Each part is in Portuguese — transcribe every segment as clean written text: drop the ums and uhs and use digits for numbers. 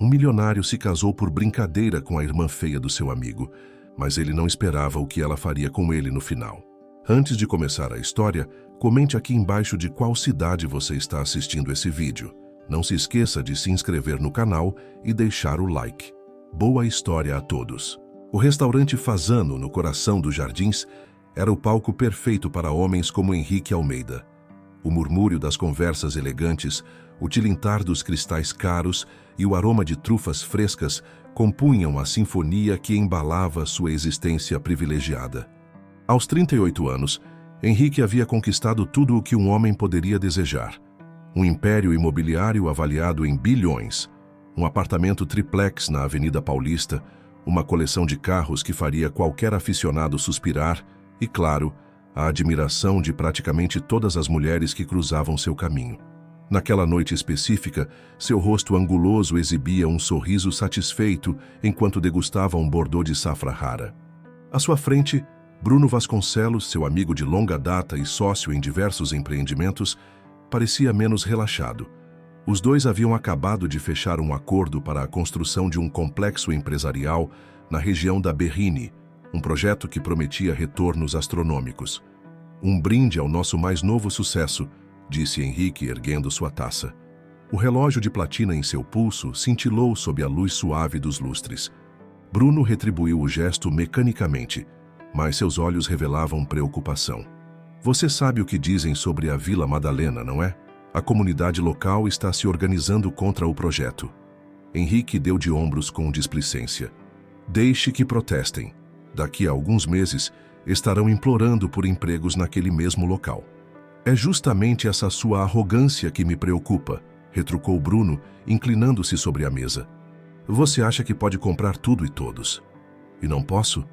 Um milionário se casou por brincadeira com a irmã feia do seu amigo, mas ele não esperava o que ela faria com ele no final. Antes de começar a história, comente aqui embaixo de qual cidade você está assistindo esse vídeo. Não se esqueça de se inscrever no canal e deixar o like. Boa história a todos! O restaurante Fazano, no coração dos Jardins, era o palco perfeito para homens como Henrique Almeida. O murmúrio das conversas elegantes, o tilintar dos cristais caros e o aroma de trufas frescas compunham a sinfonia que embalava sua existência privilegiada. Aos 38 anos, Henrique havia conquistado tudo o que um homem poderia desejar. Um império imobiliário avaliado em bilhões, um apartamento triplex na Avenida Paulista, uma coleção de carros que faria qualquer aficionado suspirar e, claro, a admiração de praticamente todas as mulheres que cruzavam seu caminho. Naquela noite específica, seu rosto anguloso exibia um sorriso satisfeito enquanto degustava um Bordeaux de safra rara. À sua frente, Bruno Vasconcelos, seu amigo de longa data e sócio em diversos empreendimentos, parecia menos relaxado. Os dois haviam acabado de fechar um acordo para a construção de um complexo empresarial na região da Berrini, um projeto que prometia retornos astronômicos. Um brinde ao nosso mais novo sucesso, disse Henrique erguendo sua taça. O relógio de platina em seu pulso cintilou sob a luz suave dos lustres. Bruno retribuiu o gesto mecanicamente, mas seus olhos revelavam preocupação. Você sabe o que dizem sobre a Vila Madalena, não é? A comunidade local está se organizando contra o projeto. Henrique deu de ombros com displicência. Deixe que protestem. Daqui a alguns meses, estarão implorando por empregos naquele mesmo local. É justamente essa sua arrogância que me preocupa, retrucou Bruno, inclinando-se sobre a mesa. Você acha que pode comprar tudo e todos? E não posso?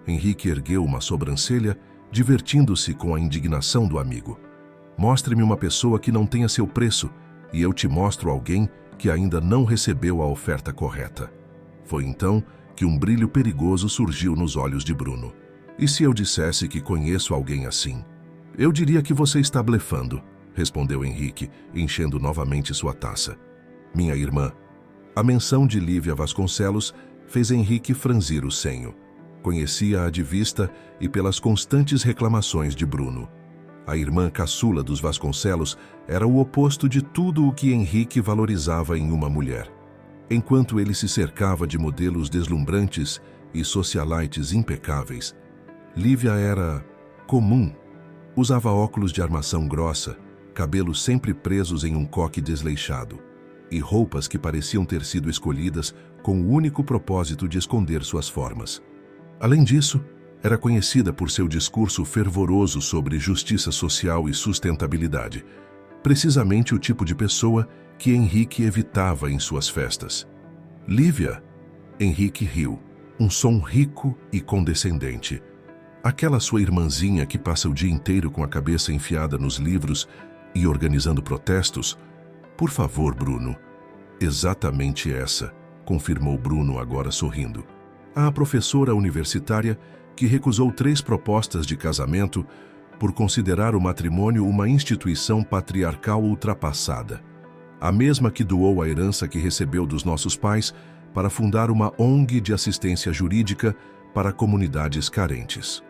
Henrique ergueu uma sobrancelha, divertindo-se com a indignação do amigo. Mostre-me uma pessoa que não tenha seu preço, e eu te mostro alguém que ainda não recebeu a oferta correta. Foi então que um brilho perigoso surgiu nos olhos de Bruno. E se eu dissesse que conheço alguém assim? Eu diria que você está blefando, respondeu Henrique, enchendo novamente sua taça. Minha irmã. A menção de Lívia Vasconcelos fez Henrique franzir o senho. Conhecia-a de vista e pelas constantes reclamações de Bruno. A irmã caçula dos Vasconcelos era o oposto de tudo o que Henrique valorizava em uma mulher. Enquanto ele se cercava de modelos deslumbrantes e socialites impecáveis, Lívia era comum. Usava óculos de armação grossa, cabelos sempre presos em um coque desleixado, e roupas que pareciam ter sido escolhidas com o único propósito de esconder suas formas. Além disso, era conhecida por seu discurso fervoroso sobre justiça social e sustentabilidade, precisamente o tipo de pessoa que Henrique evitava em suas festas. Lívia? Henrique riu, um som rico e condescendente. Aquela sua irmãzinha que passa o dia inteiro com a cabeça enfiada nos livros e organizando protestos? Por favor, Bruno. Exatamente essa, confirmou Bruno agora sorrindo. A professora universitária que recusou 3 propostas de casamento por considerar o matrimônio uma instituição patriarcal ultrapassada. A mesma que doou a herança que recebeu dos nossos pais para fundar uma ONG de assistência jurídica para comunidades carentes.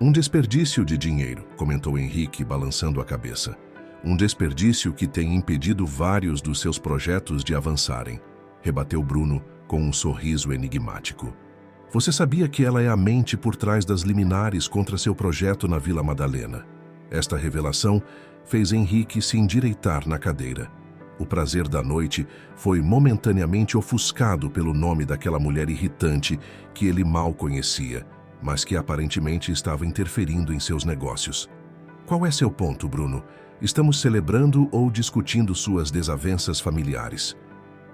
Um desperdício de dinheiro, comentou Henrique, balançando a cabeça. Um desperdício que tem impedido vários dos seus projetos de avançarem, rebateu Bruno com um sorriso enigmático. Você sabia que ela é a mente por trás das liminares contra seu projeto na Vila Madalena? Esta revelação fez Henrique se endireitar na cadeira. O prazer da noite foi momentaneamente ofuscado pelo nome daquela mulher irritante que ele mal conhecia, mas que aparentemente estava interferindo em seus negócios. Qual é seu ponto, Bruno? Estamos celebrando ou discutindo suas desavenças familiares?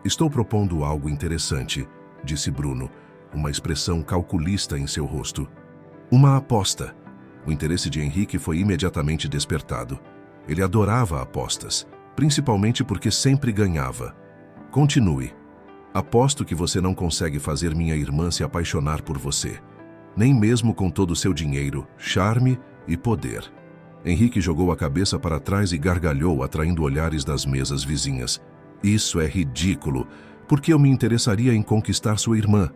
Estou propondo algo interessante, disse Bruno, uma expressão calculista em seu rosto. Uma aposta. O interesse de Henrique foi imediatamente despertado. Ele adorava apostas, principalmente porque sempre ganhava. Continue. Aposto que você não consegue fazer minha irmã se apaixonar por você, nem mesmo com todo o seu dinheiro, charme e poder. Henrique jogou a cabeça para trás e gargalhou, atraindo olhares das mesas vizinhas. Isso é ridículo. Por que eu me interessaria em conquistar sua irmã?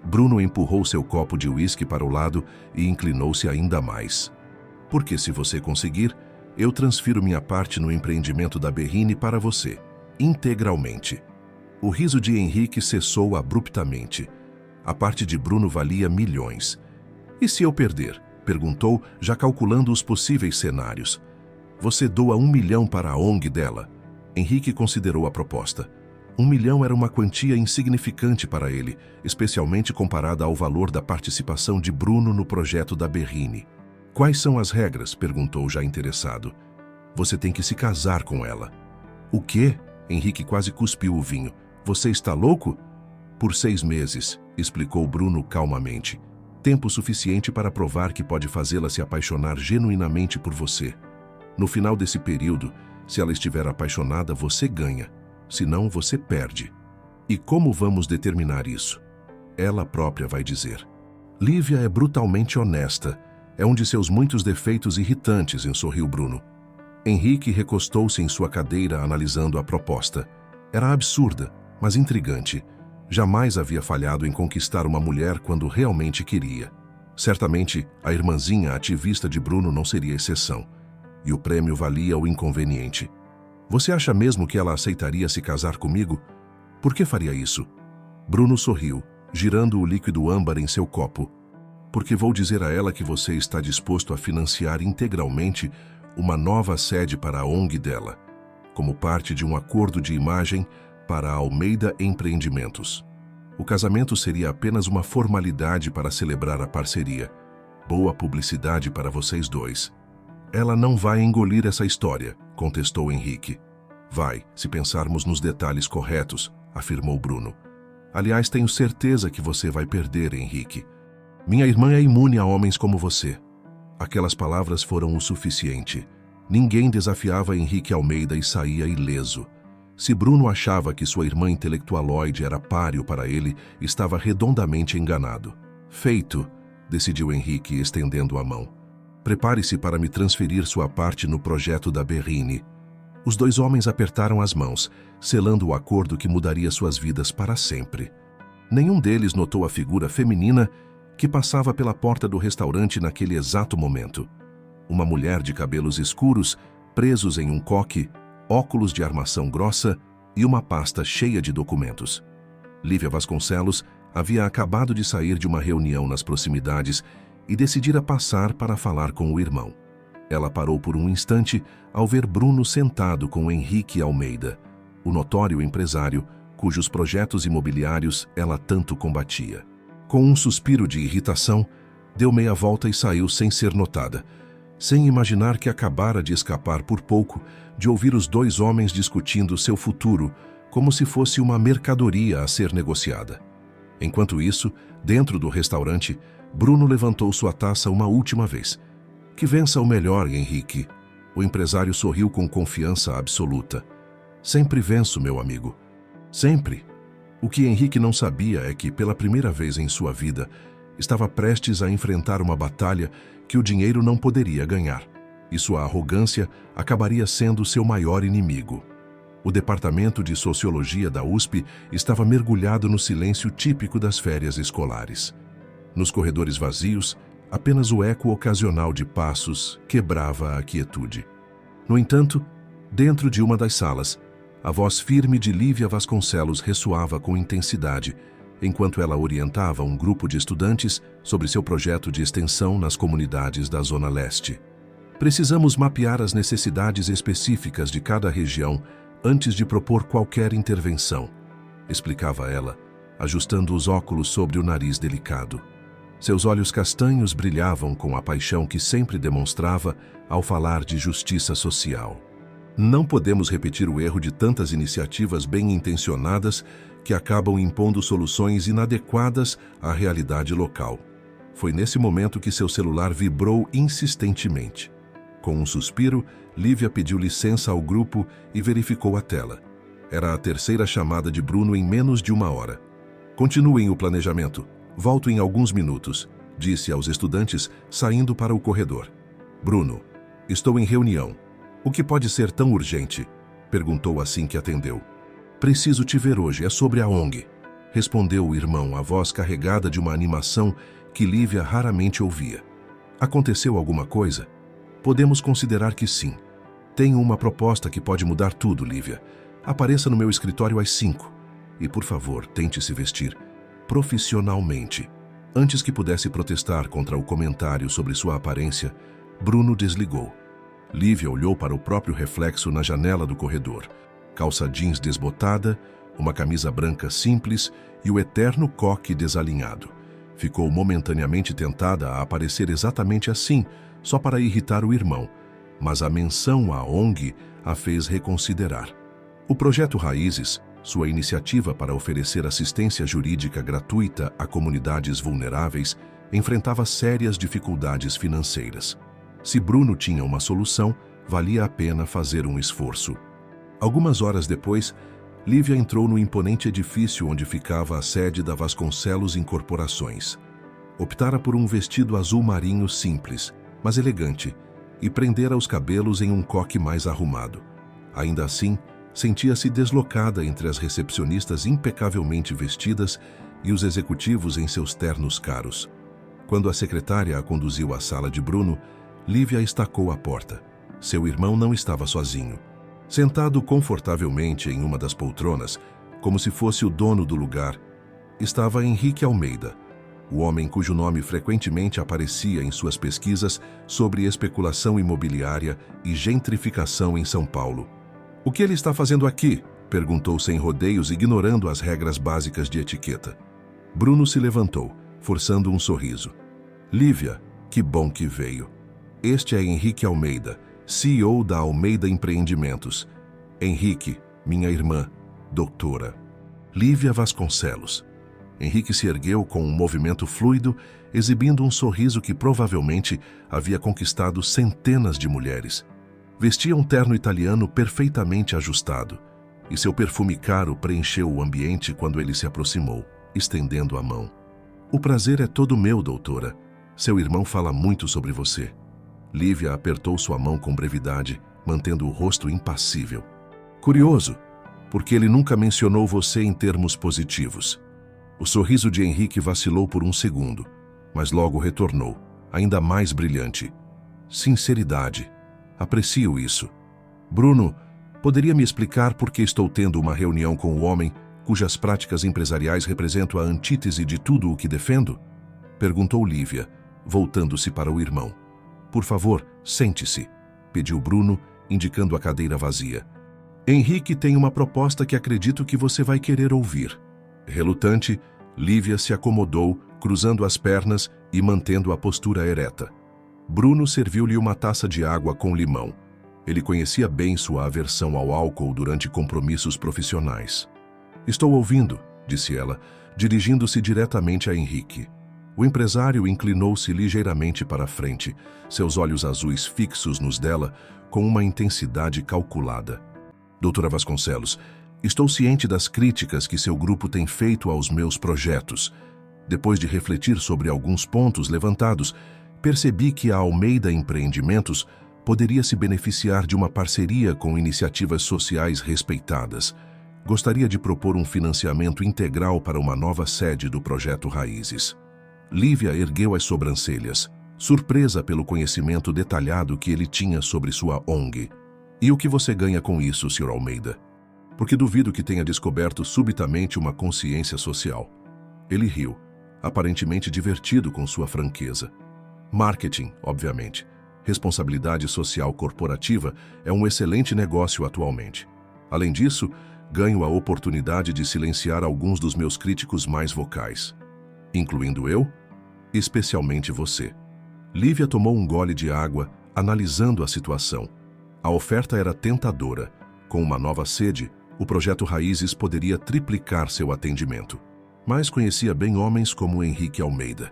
Bruno empurrou seu copo de uísque para o lado e inclinou-se ainda mais. Porque se você conseguir, eu transfiro minha parte no empreendimento da Berrine para você, integralmente. O riso de Henrique cessou abruptamente. A parte de Bruno valia milhões. E se eu perder? Perguntou, já calculando os possíveis cenários. Você doa 1 milhão para a ONG dela. Henrique considerou a proposta. 1 milhão era uma quantia insignificante para ele, especialmente comparada ao valor da participação de Bruno no projeto da Berrine. Quais são as regras? Perguntou já interessado. Você tem que se casar com ela. O quê? Henrique quase cuspiu o vinho. Você está louco? Por 6 meses, explicou Bruno calmamente. Tempo suficiente para provar que pode fazê-la se apaixonar genuinamente por você. No final desse período, se ela estiver apaixonada, você ganha. Se não, você perde. E como vamos determinar isso? Ela própria vai dizer. Lívia é brutalmente honesta. É um de seus muitos defeitos irritantes, sorriu Bruno. Henrique recostou-se em sua cadeira analisando a proposta. Era absurda, mas intrigante. Jamais havia falhado em conquistar uma mulher quando realmente queria. Certamente, a irmãzinha ativista de Bruno não seria exceção. E o prêmio valia o inconveniente. Você acha mesmo que ela aceitaria se casar comigo? Por que faria isso? Bruno sorriu, girando o líquido âmbar em seu copo. Porque vou dizer a ela que você está disposto a financiar integralmente uma nova sede para a ONG dela, como parte de um acordo de imagem para a Almeida Empreendimentos. O casamento seria apenas uma formalidade para celebrar a parceria. Boa publicidade para vocês dois. Ela não vai engolir essa história, contestou Henrique. Vai, se pensarmos nos detalhes corretos, afirmou Bruno. Aliás, tenho certeza que você vai perder, Henrique. Minha irmã é imune a homens como você. Aquelas palavras foram o suficiente. Ninguém desafiava Henrique Almeida e saía ileso. Se Bruno achava que sua irmã intelectualoide era páreo para ele, estava redondamente enganado. Feito, decidiu Henrique, estendendo a mão. Prepare-se para me transferir sua parte no projeto da Berrine. Os 2 homens apertaram as mãos, selando o acordo que mudaria suas vidas para sempre. Nenhum deles notou a figura feminina que passava pela porta do restaurante naquele exato momento. Uma mulher de cabelos escuros, presos em um coque, óculos de armação grossa e uma pasta cheia de documentos. Lívia Vasconcelos havia acabado de sair de uma reunião nas proximidades e decidira passar para falar com o irmão. Ela parou por um instante ao ver Bruno sentado com Henrique Almeida, o notório empresário cujos projetos imobiliários ela tanto combatia. Com um suspiro de irritação, deu meia volta e saiu sem ser notada, sem imaginar que acabara de escapar por pouco de ouvir os 2 homens discutindo seu futuro como se fosse uma mercadoria a ser negociada. Enquanto isso, dentro do restaurante, Bruno levantou sua taça uma última vez. Que vença o melhor, Henrique. O empresário sorriu com confiança absoluta. Sempre venço, meu amigo. Sempre. O que Henrique não sabia é que, pela primeira vez em sua vida, estava prestes a enfrentar uma batalha que o dinheiro não poderia ganhar, e sua arrogância acabaria sendo seu maior inimigo. O departamento de Sociologia da USP estava mergulhado no silêncio típico das férias escolares. Nos corredores vazios, apenas o eco ocasional de passos quebrava a quietude. No entanto, dentro de uma das salas, a voz firme de Lívia Vasconcelos ressoava com intensidade, enquanto ela orientava um grupo de estudantes sobre seu projeto de extensão nas comunidades da Zona Leste. Precisamos mapear as necessidades específicas de cada região antes de propor qualquer intervenção, explicava ela, ajustando os óculos sobre o nariz delicado. Seus olhos castanhos brilhavam com a paixão que sempre demonstrava ao falar de justiça social. Não podemos repetir o erro de tantas iniciativas bem-intencionadas que acabam impondo soluções inadequadas à realidade local. Foi nesse momento que seu celular vibrou insistentemente. Com um suspiro, Lívia pediu licença ao grupo e verificou a tela. Era a 3ª chamada de Bruno em menos de 1 hora. Continuem o planejamento. Volto em alguns minutos, disse aos estudantes, saindo para o corredor. Bruno, estou em reunião. O que pode ser tão urgente? Perguntou assim que atendeu. Preciso te ver hoje, é sobre a ONG. Respondeu o irmão, a voz carregada de uma animação que Lívia raramente ouvia. Aconteceu alguma coisa? Podemos considerar que sim. Tenho uma proposta que pode mudar tudo, Lívia. Apareça no meu escritório às 5. E, por favor, tente se vestir profissionalmente. Antes que pudesse protestar contra o comentário sobre sua aparência, Bruno desligou. Lívia olhou para o próprio reflexo na janela do corredor. Calça jeans desbotada, uma camisa branca simples e o eterno coque desalinhado. Ficou momentaneamente tentada a aparecer exatamente assim, só para irritar o irmão, mas a menção à ONG a fez reconsiderar. O Projeto Raízes, sua iniciativa para oferecer assistência jurídica gratuita a comunidades vulneráveis, enfrentava sérias dificuldades financeiras. Se Bruno tinha uma solução, valia a pena fazer um esforço. Algumas horas depois, Lívia entrou no imponente edifício onde ficava a sede da Vasconcelos Incorporações. Optara por um vestido azul marinho simples, mas elegante, e prendera os cabelos em um coque mais arrumado. Ainda assim, sentia-se deslocada entre as recepcionistas impecavelmente vestidas e os executivos em seus ternos caros. Quando a secretária a conduziu à sala de Bruno, Lívia estacou a porta. Seu irmão não estava sozinho. Sentado confortavelmente em uma das poltronas, como se fosse o dono do lugar, estava Henrique Almeida, o homem cujo nome frequentemente aparecia em suas pesquisas sobre especulação imobiliária e gentrificação em São Paulo. "O que ele está fazendo aqui?", perguntou sem rodeios, ignorando as regras básicas de etiqueta. Bruno se levantou, forçando um sorriso. "Lívia, que bom que veio. Este é Henrique Almeida, CEO da Almeida Empreendimentos. Henrique, minha irmã, doutora. Lívia Vasconcelos." Henrique se ergueu com um movimento fluido, exibindo um sorriso que provavelmente havia conquistado centenas de mulheres. Vestia um terno italiano perfeitamente ajustado, e seu perfume caro preencheu o ambiente quando ele se aproximou, estendendo a mão. "O prazer é todo meu, doutora. Seu irmão fala muito sobre você." Lívia apertou sua mão com brevidade, mantendo o rosto impassível. "Curioso, porque ele nunca mencionou você em termos positivos." O sorriso de Henrique vacilou por um segundo, mas logo retornou, ainda mais brilhante. "Sinceridade. Aprecio isso. Bruno, poderia me explicar por que estou tendo uma reunião com o homem cujas práticas empresariais representam a antítese de tudo o que defendo?" Perguntou Lívia, voltando-se para o irmão. "Por favor, sente-se", pediu Bruno, indicando a cadeira vazia. "Henrique tem uma proposta que acredito que você vai querer ouvir." Relutante, Lívia se acomodou, cruzando as pernas e mantendo a postura ereta. Bruno serviu-lhe uma taça de água com limão. Ele conhecia bem sua aversão ao álcool durante compromissos profissionais. "Estou ouvindo", disse ela, dirigindo-se diretamente a Henrique. O empresário inclinou-se ligeiramente para a frente, seus olhos azuis fixos nos dela, com uma intensidade calculada. "Doutora Vasconcelos, estou ciente das críticas que seu grupo tem feito aos meus projetos. Depois de refletir sobre alguns pontos levantados, percebi que a Almeida Empreendimentos poderia se beneficiar de uma parceria com iniciativas sociais respeitadas. Gostaria de propor um financiamento integral para uma nova sede do Projeto Raízes." Lívia ergueu as sobrancelhas, surpresa pelo conhecimento detalhado que ele tinha sobre sua ONG. "E o que você ganha com isso, Sr. Almeida?" "Porque duvido que tenha descoberto subitamente uma consciência social." Ele riu, aparentemente divertido com sua franqueza. "Marketing, obviamente. Responsabilidade social corporativa é um excelente negócio atualmente. Além disso, ganho a oportunidade de silenciar alguns dos meus críticos mais vocais. Incluindo eu? Especialmente você." Lívia tomou um gole de água, analisando a situação. A oferta era tentadora. Com uma nova sede, o Projeto Raízes poderia triplicar seu atendimento. Mas conhecia bem homens como Henrique Almeida.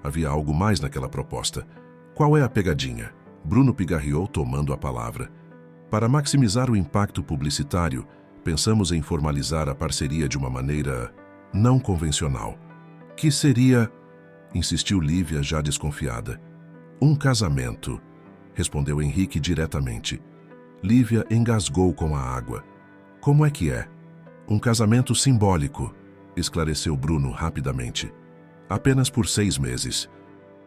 Havia algo mais naquela proposta. "Qual é a pegadinha?" Bruno pigarreou, tomando a palavra. "Para maximizar o impacto publicitário, pensamos em formalizar a parceria de uma maneira não convencional." "Que seria?" insistiu Lívia, já desconfiada. "Um casamento", respondeu Henrique diretamente. Lívia engasgou com a água. "Como é que é?" Um casamento simbólico, esclareceu Bruno rapidamente. Apenas por 6 meses.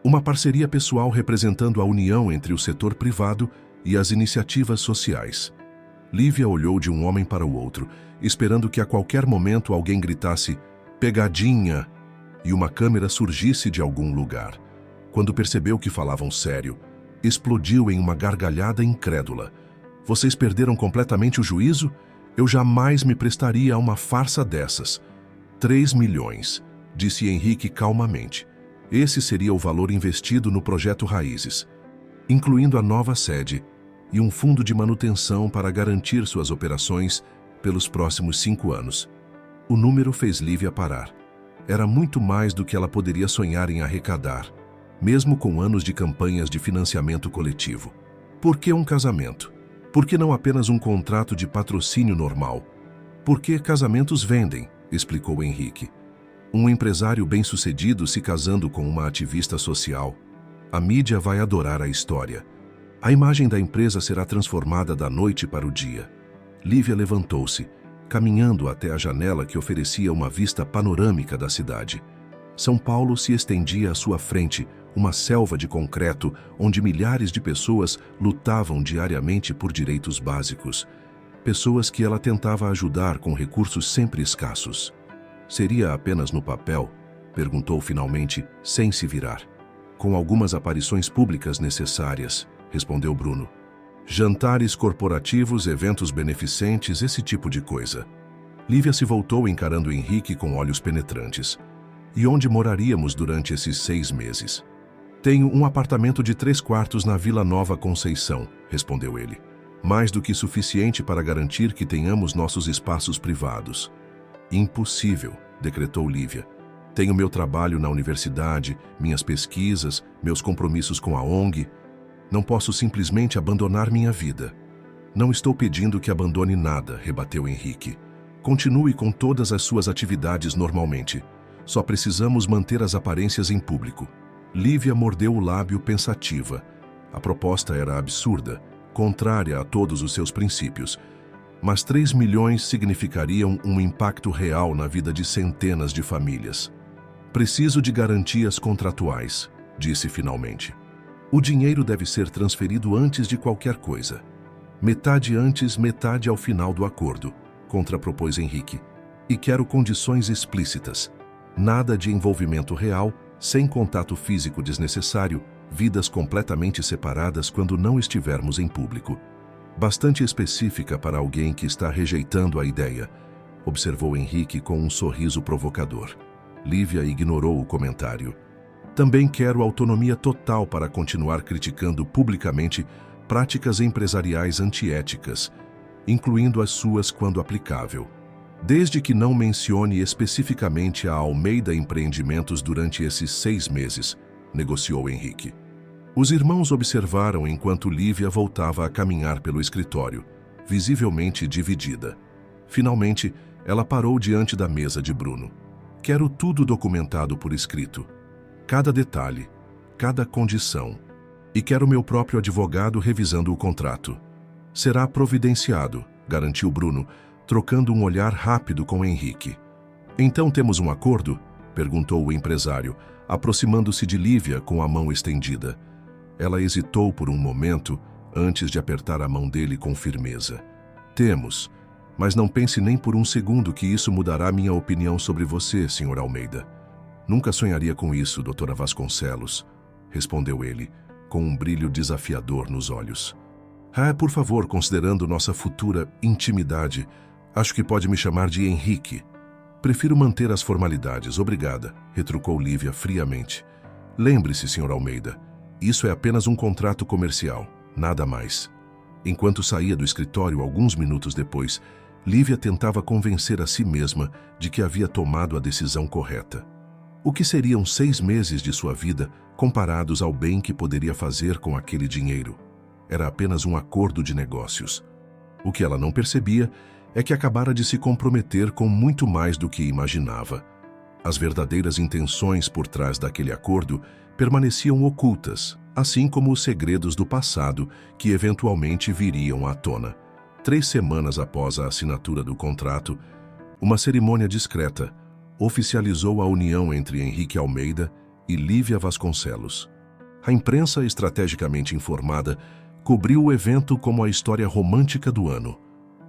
Uma parceria pessoal representando a união entre o setor privado e as iniciativas sociais. Lívia olhou de um homem para o outro, esperando que a qualquer momento alguém gritasse "pegadinha" e uma câmera surgisse de algum lugar. Quando percebeu que falavam sério, explodiu em uma gargalhada incrédula. Vocês perderam completamente o juízo? Eu jamais me prestaria a uma farsa dessas. 3 milhões, disse Henrique calmamente. Esse seria o valor investido no projeto Raízes, incluindo a nova sede e um fundo de manutenção para garantir suas operações pelos próximos 5 anos. O número fez Lívia parar. Era muito mais do que ela poderia sonhar em arrecadar, mesmo com anos de campanhas de financiamento coletivo. Por que um casamento? Por que não apenas um contrato de patrocínio normal? Porque casamentos vendem, explicou Henrique. Um empresário bem-sucedido se casando com uma ativista social. A mídia vai adorar a história. A imagem da empresa será transformada da noite para o dia. Lívia levantou-se, caminhando até a janela que oferecia uma vista panorâmica da cidade. São Paulo se estendia à sua frente, uma selva de concreto onde milhares de pessoas lutavam diariamente por direitos básicos. Pessoas que ela tentava ajudar com recursos sempre escassos. Seria apenas no papel? Perguntou finalmente, sem se virar. Com algumas aparições públicas necessárias, respondeu Bruno. Jantares corporativos, eventos beneficentes, esse tipo de coisa. Lívia se voltou encarando Henrique com olhos penetrantes. E onde moraríamos durante esses 6 meses? Tenho um apartamento de 3 quartos na Vila Nova Conceição, respondeu ele. Mais do que suficiente para garantir que tenhamos nossos espaços privados. Impossível, decretou Lívia. Tenho meu trabalho na universidade, minhas pesquisas, meus compromissos com a ONG. Não posso simplesmente abandonar minha vida. Não estou pedindo que abandone nada, rebateu Henrique. Continue com todas as suas atividades normalmente. Só precisamos manter as aparências em público. Lívia mordeu o lábio pensativa. A proposta era absurda, contrária a todos os seus princípios. Mas 3 milhões significariam um impacto real na vida de centenas de famílias. Preciso de garantias contratuais, disse finalmente. O dinheiro deve ser transferido antes de qualquer coisa. Metade antes, metade ao final do acordo, contrapropôs Henrique. E quero condições explícitas. Nada de envolvimento real, sem contato físico desnecessário, vidas completamente separadas quando não estivermos em público. Bastante específica para alguém que está rejeitando a ideia, observou Henrique com um sorriso provocador. Lívia ignorou o comentário. Também quero autonomia total para continuar criticando publicamente práticas empresariais antiéticas, incluindo as suas quando aplicável. Desde que não mencione especificamente a Almeida Empreendimentos durante esses 6 meses, negociou Henrique. Os irmãos observaram enquanto Lívia voltava a caminhar pelo escritório, visivelmente dividida. Finalmente, ela parou diante da mesa de Bruno. Quero tudo documentado por escrito. Cada detalhe, cada condição. E quero meu próprio advogado revisando o contrato. Será providenciado, garantiu Bruno, trocando um olhar rápido com Henrique. Então temos um acordo? Perguntou o empresário, aproximando-se de Lívia com a mão estendida. Ela hesitou por um momento antes de apertar a mão dele com firmeza. Temos, mas não pense nem por um segundo que isso mudará minha opinião sobre você, Sr. Almeida. Nunca sonharia com isso, doutora Vasconcelos, respondeu ele, com um brilho desafiador nos olhos. Por favor, considerando nossa futura intimidade, acho que pode me chamar de Henrique. Prefiro manter as formalidades, obrigada, retrucou Lívia friamente. Lembre-se, Sr. Almeida, isso é apenas um contrato comercial, nada mais. Enquanto saía do escritório alguns minutos depois, Lívia tentava convencer a si mesma de que havia tomado a decisão correta. O que seriam 6 meses de sua vida comparados ao bem que poderia fazer com aquele dinheiro? Era apenas um acordo de negócios. O que ela não percebia é que acabara de se comprometer com muito mais do que imaginava. As verdadeiras intenções por trás daquele acordo permaneciam ocultas, assim como os segredos do passado que eventualmente viriam à tona. 3 semanas após a assinatura do contrato, Uma cerimônia discreta oficializou a união entre Henrique Almeida e Lívia Vasconcelos. A imprensa, estrategicamente informada, cobriu o evento como a história romântica do ano.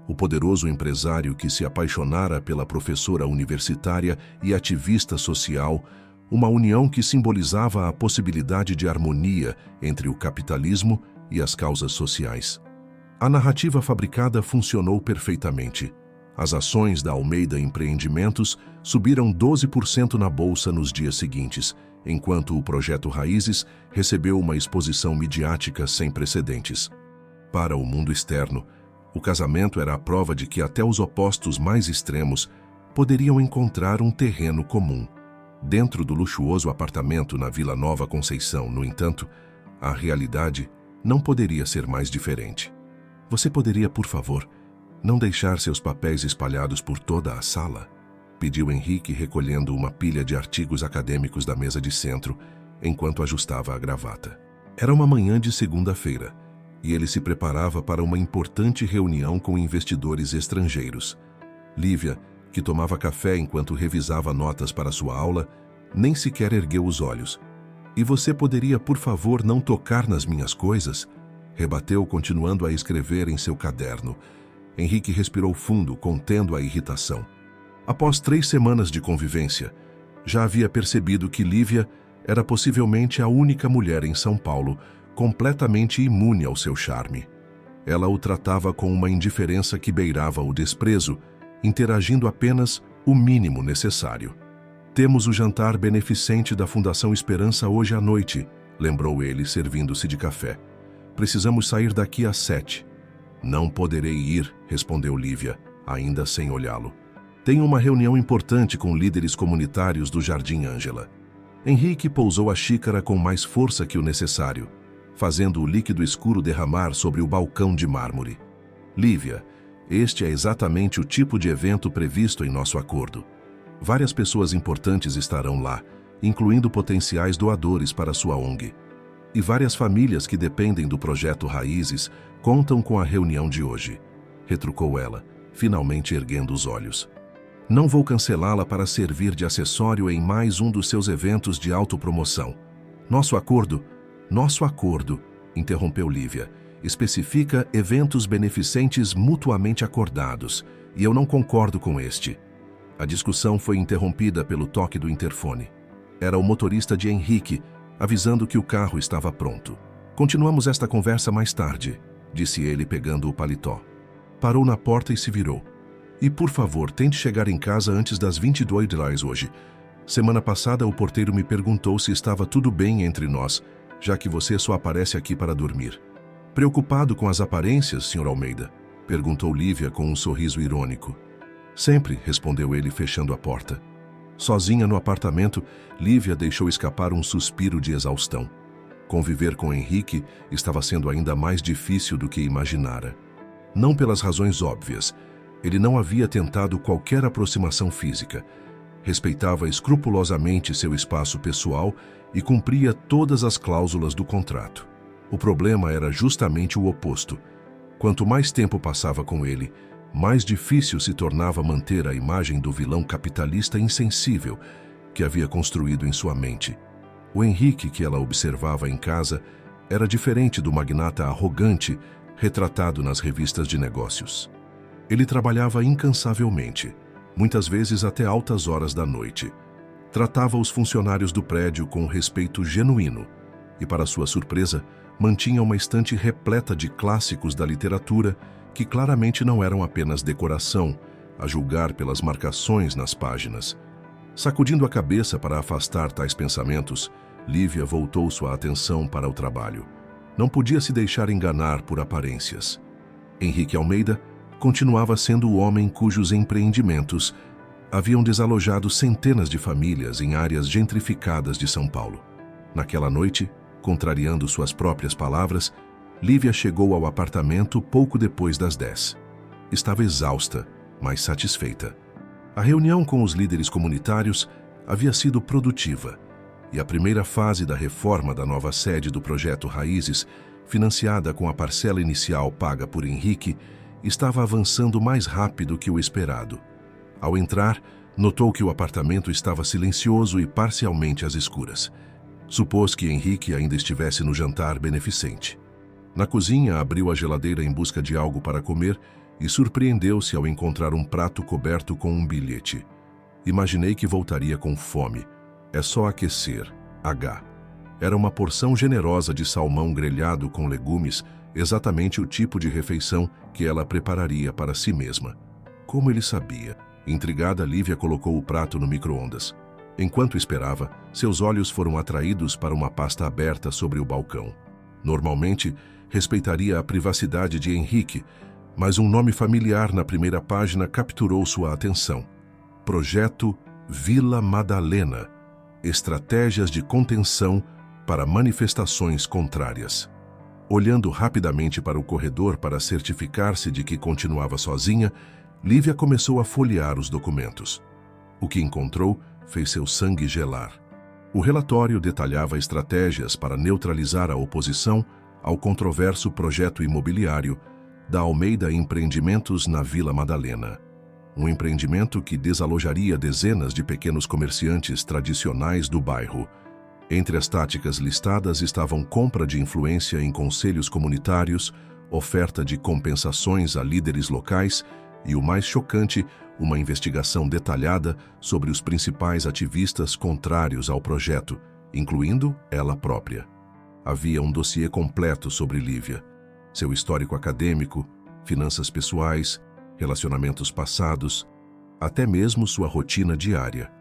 O poderoso empresário que se apaixonara pela professora universitária e ativista social, uma união que simbolizava a possibilidade de harmonia entre o capitalismo e as causas sociais. A narrativa fabricada funcionou perfeitamente. As ações da Almeida Empreendimentos subiram 12% na bolsa nos dias seguintes, enquanto o projeto Raízes recebeu uma exposição midiática sem precedentes. Para o mundo externo, o casamento era a prova de que até os opostos mais extremos poderiam encontrar um terreno comum. Dentro do luxuoso apartamento na Vila Nova Conceição, no entanto, a realidade não poderia ser mais diferente. Você poderia, por favor, não deixar seus papéis espalhados por toda a sala? Pediu Henrique, recolhendo uma pilha de artigos acadêmicos da mesa de centro, enquanto ajustava a gravata. Era uma manhã de segunda-feira, e ele se preparava para uma importante reunião com investidores estrangeiros. Lívia, que tomava café enquanto revisava notas para sua aula, nem sequer ergueu os olhos. "E você poderia, por favor, não tocar nas minhas coisas?" rebateu, continuando a escrever em seu caderno. Henrique respirou fundo, contendo a irritação. Após 3 semanas de convivência, já havia percebido que Lívia era possivelmente a única mulher em São Paulo completamente imune ao seu charme. Ela o tratava com uma indiferença que beirava o desprezo, interagindo apenas o mínimo necessário. "Temos o jantar beneficente da Fundação Esperança hoje à noite", lembrou ele, servindo-se de café. "Precisamos sair daqui às 7. "Não poderei ir", respondeu Lívia, ainda sem olhá-lo. "Tenho uma reunião importante com líderes comunitários do Jardim Ângela." Henrique pousou a xícara com mais força que o necessário, fazendo o líquido escuro derramar sobre o balcão de mármore. "Lívia, este é exatamente o tipo de evento previsto em nosso acordo. Várias pessoas importantes estarão lá, incluindo potenciais doadores para sua ONG. E várias famílias que dependem do projeto Raízes contam com a reunião de hoje", retrucou ela, finalmente erguendo os olhos. "Não vou cancelá-la para servir de acessório em mais um dos seus eventos de autopromoção. Nosso acordo, interrompeu Lívia, especifica eventos beneficentes mutuamente acordados, e eu não concordo com este." A discussão foi interrompida pelo toque do interfone. Era o motorista de Henrique, avisando que o carro estava pronto. "Continuamos esta conversa mais tarde", disse ele, pegando o paletó. Parou na porta e se virou. "E, por favor, tente chegar em casa antes das 22 hoje. Semana passada o porteiro me perguntou se estava tudo bem entre nós, já que você só aparece aqui para dormir." "Preocupado com as aparências, Sr. Almeida?" perguntou Lívia com um sorriso irônico. "Sempre", respondeu ele, fechando a porta. Sozinha no apartamento, Lívia deixou escapar um suspiro de exaustão. Conviver com Henrique estava sendo ainda mais difícil do que imaginara. Não pelas razões óbvias. Ele não havia tentado qualquer aproximação física. Respeitava escrupulosamente seu espaço pessoal e cumpria todas as cláusulas do contrato. O problema era justamente o oposto. Quanto mais tempo passava com ele, mais difícil se tornava manter a imagem do vilão capitalista insensível que havia construído em sua mente. O Henrique que ela observava em casa era diferente do magnata arrogante retratado nas revistas de negócios. Ele trabalhava incansavelmente, muitas vezes até altas horas da noite. Tratava os funcionários do prédio com respeito genuíno e, para sua surpresa, mantinha uma estante repleta de clássicos da literatura que claramente não eram apenas decoração, a julgar pelas marcações nas páginas. Sacudindo a cabeça para afastar tais pensamentos, Lívia voltou sua atenção para o trabalho. Não podia se deixar enganar por aparências. Henrique Almeida continuava sendo o homem cujos empreendimentos haviam desalojado centenas de famílias em áreas gentrificadas de São Paulo. Naquela noite, contrariando suas próprias palavras, Lívia chegou ao apartamento pouco depois das 10. Estava exausta, mas satisfeita. A reunião com os líderes comunitários havia sido produtiva, e a primeira fase da reforma da nova sede do projeto Raízes, financiada com a parcela inicial paga por Henrique, estava avançando mais rápido que o esperado. Ao entrar, notou que o apartamento estava silencioso e parcialmente às escuras. Supôs que Henrique ainda estivesse no jantar beneficente. Na cozinha, abriu a geladeira em busca de algo para comer e surpreendeu-se ao encontrar um prato coberto com um bilhete. Imaginei que voltaria com fome. É só aquecer. H. Era uma porção generosa de salmão grelhado com legumes, exatamente o tipo de refeição que ela prepararia para si mesma. Como ele sabia? Intrigada, Lívia colocou o prato no micro-ondas. Enquanto esperava, seus olhos foram atraídos para uma pasta aberta sobre o balcão. Normalmente, respeitaria a privacidade de Henrique, mas um nome familiar na primeira página capturou sua atenção. Projeto Vila Madalena. Estratégias de contenção para manifestações contrárias. Olhando rapidamente para o corredor para certificar-se de que continuava sozinha, Lívia começou a folhear os documentos. O que encontrou fez seu sangue gelar. O relatório detalhava estratégias para neutralizar a oposição ao controverso projeto imobiliário da Almeida Empreendimentos na Vila Madalena. Um empreendimento que desalojaria dezenas de pequenos comerciantes tradicionais do bairro. Entre as táticas listadas estavam compra de influência em conselhos comunitários, oferta de compensações a líderes locais e, o mais chocante, uma investigação detalhada sobre os principais ativistas contrários ao projeto, incluindo ela própria. Havia um dossiê completo sobre Lívia, seu histórico acadêmico, finanças pessoais, relacionamentos passados, até mesmo sua rotina diária.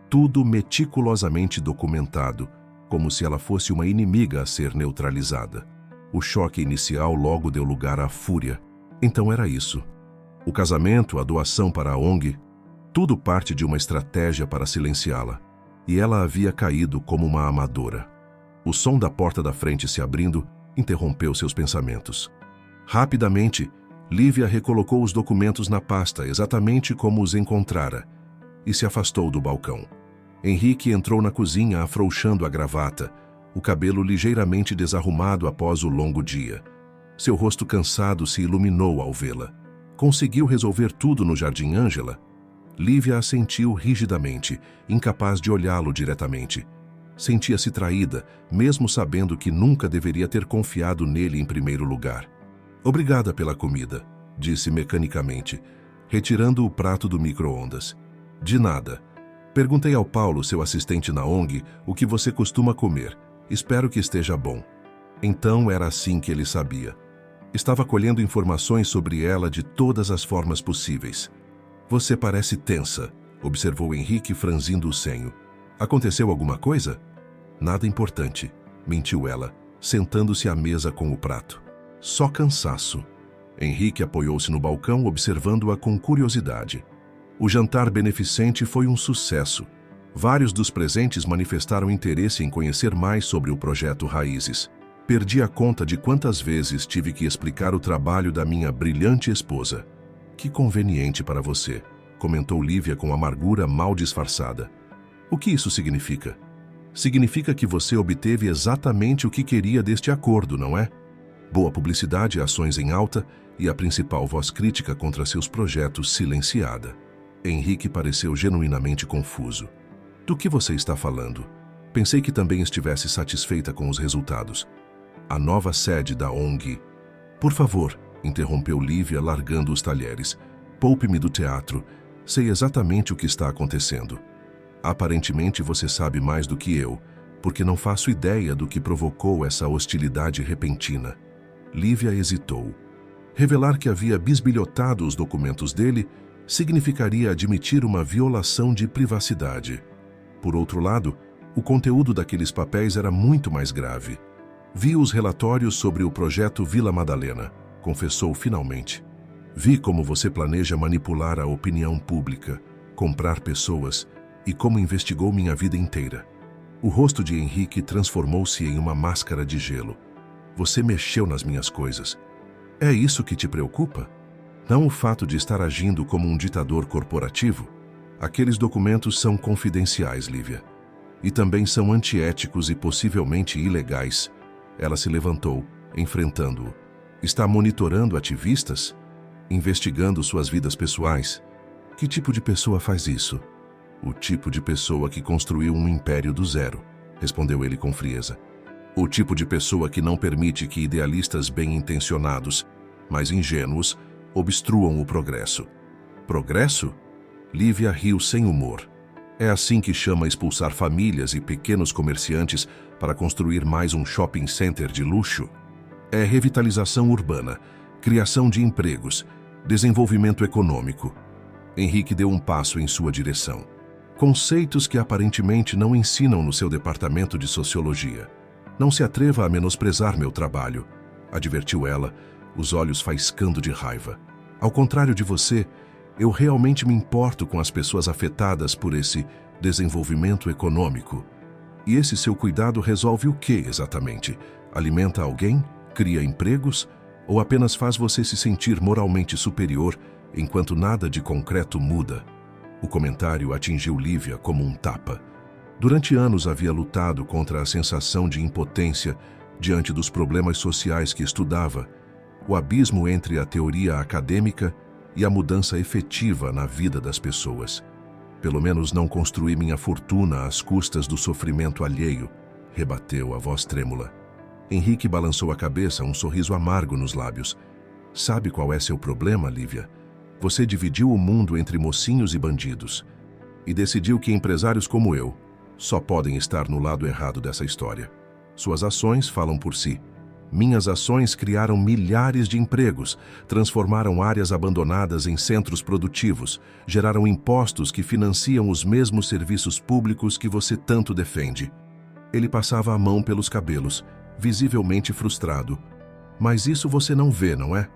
Tudo meticulosamente documentado, como se ela fosse uma inimiga a ser neutralizada. O choque inicial logo deu lugar à fúria. Então era isso. O casamento, a doação para a ONG, tudo parte de uma estratégia para silenciá-la. E ela havia caído como uma amadora. O som da porta da frente se abrindo interrompeu seus pensamentos. Rapidamente, Lívia recolocou os documentos na pasta exatamente como os encontrara e se afastou do balcão. Henrique entrou na cozinha afrouxando a gravata, o cabelo ligeiramente desarrumado após o longo dia. Seu rosto cansado se iluminou ao vê-la. Conseguiu resolver tudo no Jardim Ângela? Lívia assentiu rigidamente, incapaz de olhá-lo diretamente. Sentia-se traída, mesmo sabendo que nunca deveria ter confiado nele em primeiro lugar. Obrigada pela comida, disse mecanicamente, retirando o prato do micro-ondas. De nada. Perguntei ao Paulo, seu assistente na ONG, o que você costuma comer. Espero que esteja bom. Então era assim que ele sabia. Estava colhendo informações sobre ela de todas as formas possíveis. Você parece tensa, observou Henrique franzindo o senho. Aconteceu alguma coisa? Nada importante, mentiu ela, sentando-se à mesa com o prato. Só cansaço. Henrique apoiou-se no balcão, observando-a com curiosidade. O jantar beneficente foi um sucesso. Vários dos presentes manifestaram interesse em conhecer mais sobre o projeto Raízes. Perdi a conta de quantas vezes tive que explicar o trabalho da minha brilhante esposa. Que conveniente para você, comentou Lívia com amargura mal disfarçada. O que isso significa? Significa que você obteve exatamente o que queria deste acordo, não é? Boa publicidade, ações em alta e a principal voz crítica contra seus projetos silenciada. Henrique pareceu genuinamente confuso. Do que você está falando? Pensei que também estivesse satisfeita com os resultados. A nova sede da ONG. Por favor, interrompeu Lívia, largando os talheres. Poupe-me do teatro. Sei exatamente o que está acontecendo. Aparentemente você sabe mais do que eu, porque não faço ideia do que provocou essa hostilidade repentina. Lívia hesitou. Revelar que havia bisbilhotado os documentos dele significaria admitir uma violação de privacidade. Por outro lado, o conteúdo daqueles papéis era muito mais grave. Vi os relatórios sobre o projeto Vila Madalena, confessou finalmente. Vi como você planeja manipular a opinião pública, comprar pessoas e como investigou minha vida inteira. O rosto de Henrique transformou-se em uma máscara de gelo. Você mexeu nas minhas coisas. É isso que te preocupa? Não o fato de estar agindo como um ditador corporativo? Aqueles documentos são confidenciais, Lívia. E também são antiéticos e possivelmente ilegais. Ela se levantou, enfrentando-o. Está monitorando ativistas? Investigando suas vidas pessoais? Que tipo de pessoa faz isso? O tipo de pessoa que construiu um império do zero, respondeu ele com frieza. O tipo de pessoa que não permite que idealistas bem-intencionados, mas ingênuos, obstruam o progresso. Progresso? Lívia riu sem humor. É assim que chama expulsar famílias e pequenos comerciantes para construir mais um shopping center de luxo? É revitalização urbana, criação de empregos, desenvolvimento econômico. Henrique deu um passo em sua direção. Conceitos que aparentemente não ensinam no seu departamento de sociologia. Não se atreva a menosprezar meu trabalho, advertiu ela, os olhos faiscando de raiva. Ao contrário de você, eu realmente me importo com as pessoas afetadas por esse desenvolvimento econômico. E esse seu cuidado resolve o quê exatamente? Alimenta alguém? Cria empregos? Ou apenas faz você se sentir moralmente superior enquanto nada de concreto muda? O comentário atingiu Lívia como um tapa. Durante anos havia lutado contra a sensação de impotência diante dos problemas sociais que estudava, o abismo entre a teoria acadêmica e a mudança efetiva na vida das pessoas. Pelo menos não construí minha fortuna às custas do sofrimento alheio, rebateu a voz trêmula. Henrique balançou a cabeça, um sorriso amargo nos lábios. Sabe qual é seu problema, Lívia? Você dividiu o mundo entre mocinhos e bandidos e decidiu que empresários como eu só podem estar no lado errado dessa história. Suas ações falam por si. Minhas ações criaram milhares de empregos, transformaram áreas abandonadas em centros produtivos, geraram impostos que financiam os mesmos serviços públicos que você tanto defende. Ele passava a mão pelos cabelos, visivelmente frustrado. Mas isso você não vê, não é?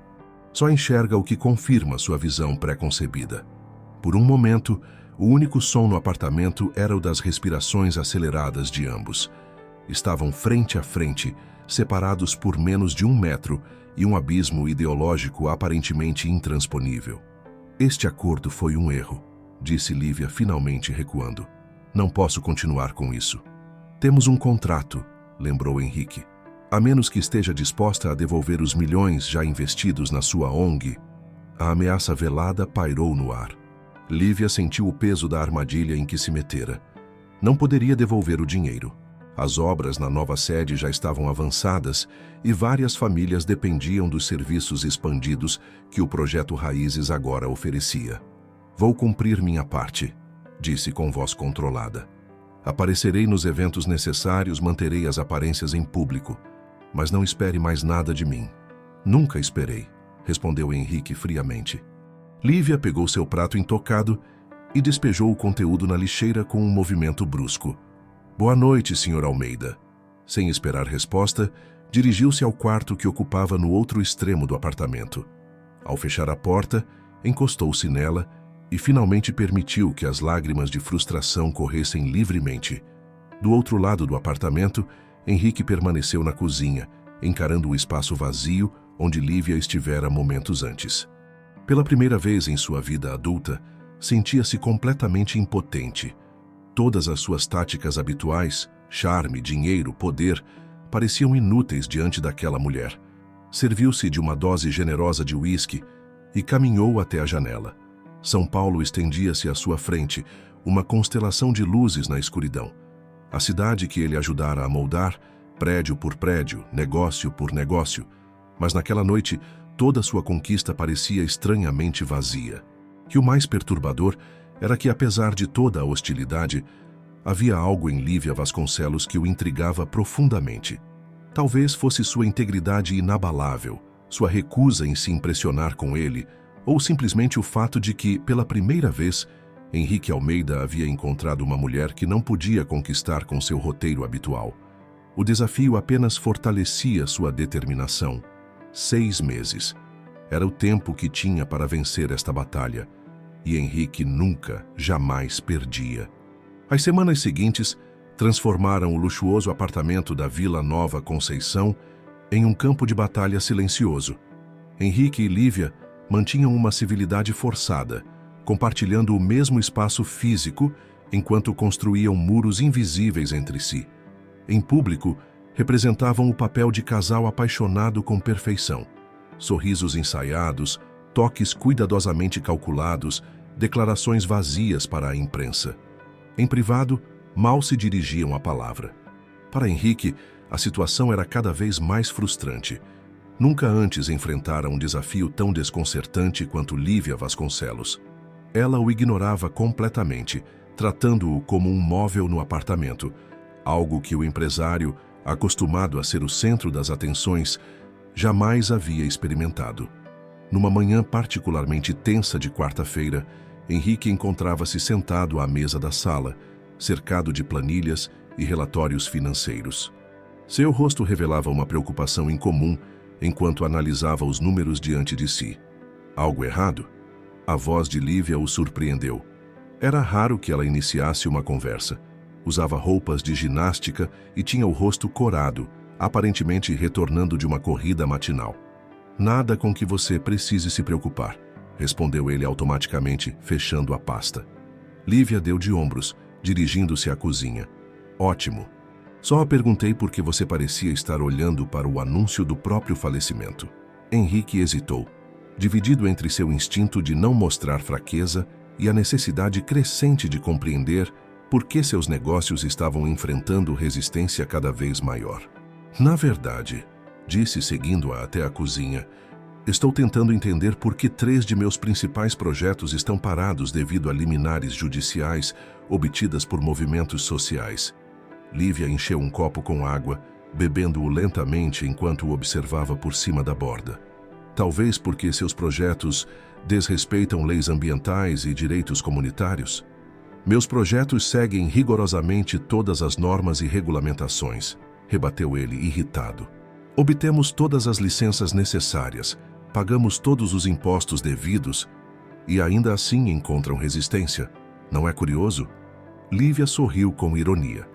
Só enxerga o que confirma sua visão pré-concebida. Por um momento, o único som no apartamento era o das respirações aceleradas de ambos. Estavam frente a frente, separados por menos de 1 metro e um abismo ideológico aparentemente intransponível. Este acordo foi um erro, disse Lívia finalmente recuando. Não posso continuar com isso. Temos um contrato, lembrou Henrique. A menos que esteja disposta a devolver os milhões já investidos na sua ONG. A ameaça velada pairou no ar. Lívia sentiu o peso da armadilha em que se metera. Não poderia devolver o dinheiro. As obras na nova sede já estavam avançadas e várias famílias dependiam dos serviços expandidos que o Projeto Raízes agora oferecia. Vou cumprir minha parte, disse com voz controlada. Aparecerei nos eventos necessários, manterei as aparências em público, mas não espere mais nada de mim. Nunca esperei, respondeu Henrique friamente. Lívia pegou seu prato intocado e despejou o conteúdo na lixeira com um movimento brusco. Boa noite, Sr. Almeida. Sem esperar resposta, dirigiu-se ao quarto que ocupava no outro extremo do apartamento. Ao fechar a porta, encostou-se nela e finalmente permitiu que as lágrimas de frustração corressem livremente. Do outro lado do apartamento, Henrique permaneceu na cozinha, encarando o espaço vazio onde Lívia estivera momentos antes. Pela primeira vez em sua vida adulta, sentia-se completamente impotente. Todas as suas táticas habituais, charme, dinheiro, poder, pareciam inúteis diante daquela mulher. Serviu-se de uma dose generosa de uísque e caminhou até a janela. São Paulo estendia-se à sua frente, uma constelação de luzes na escuridão. A cidade que ele ajudara a moldar, prédio por prédio, negócio por negócio. Mas naquela noite, toda sua conquista parecia estranhamente vazia. E o mais perturbador era que, apesar de toda a hostilidade, havia algo em Lívia Vasconcelos que o intrigava profundamente. Talvez fosse sua integridade inabalável, sua recusa em se impressionar com ele, ou simplesmente o fato de que, pela primeira vez, Henrique Almeida havia encontrado uma mulher que não podia conquistar com seu roteiro habitual. O desafio apenas fortalecia sua determinação. 6 meses. Era o tempo que tinha para vencer esta batalha. E Henrique nunca, jamais perdia. As semanas seguintes transformaram o luxuoso apartamento da Vila Nova Conceição em um campo de batalha silencioso. Henrique e Lívia mantinham uma civilidade forçada, compartilhando o mesmo espaço físico enquanto construíam muros invisíveis entre si. Em público, representavam o papel de casal apaixonado com perfeição. Sorrisos ensaiados, toques cuidadosamente calculados, declarações vazias para a imprensa. Em privado, mal se dirigiam a palavra. Para Henrique, a situação era cada vez mais frustrante. Nunca antes enfrentara um desafio tão desconcertante quanto Lívia Vasconcelos. Ela o ignorava completamente, tratando-o como um móvel no apartamento, algo que o empresário, acostumado a ser o centro das atenções, jamais havia experimentado. Numa manhã particularmente tensa de quarta-feira, Henrique encontrava-se sentado à mesa da sala, cercado de planilhas e relatórios financeiros. Seu rosto revelava uma preocupação incomum enquanto analisava os números diante de si. Algo errado? A voz de Lívia o surpreendeu. Era raro que ela iniciasse uma conversa. Usava roupas de ginástica e tinha o rosto corado, aparentemente retornando de uma corrida matinal. Nada com que você precise se preocupar, respondeu ele automaticamente, fechando a pasta. Lívia deu de ombros, dirigindo-se à cozinha. Ótimo. Só perguntei porque você parecia estar olhando para o anúncio do próprio falecimento. Henrique hesitou, dividido entre seu instinto de não mostrar fraqueza e a necessidade crescente de compreender por que seus negócios estavam enfrentando resistência cada vez maior. Na verdade, disse seguindo-a até a cozinha, estou tentando entender por que 3 de meus principais projetos estão parados devido a liminares judiciais obtidas por movimentos sociais. Lívia encheu um copo com água, bebendo-o lentamente enquanto o observava por cima da borda. Talvez porque seus projetos desrespeitam leis ambientais e direitos comunitários? Meus projetos seguem rigorosamente todas as normas e regulamentações, rebateu ele, irritado. Obtemos todas as licenças necessárias, pagamos todos os impostos devidos e ainda assim encontram resistência. Não é curioso? Lívia sorriu com ironia.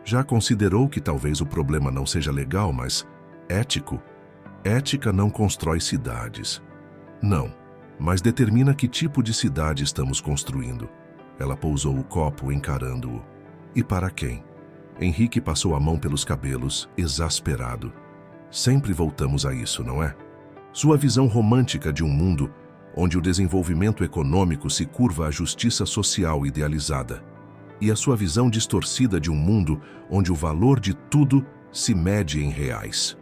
Já considerou que talvez o problema não seja legal, mas ético? Ética não constrói cidades. Não, mas determina que tipo de cidade estamos construindo. Ela pousou o copo encarando-o. E para quem? Henrique passou a mão pelos cabelos, exasperado. Sempre voltamos a isso, não é? Sua visão romântica de um mundo onde o desenvolvimento econômico se curva à justiça social idealizada, e a sua visão distorcida de um mundo onde o valor de tudo se mede em reais.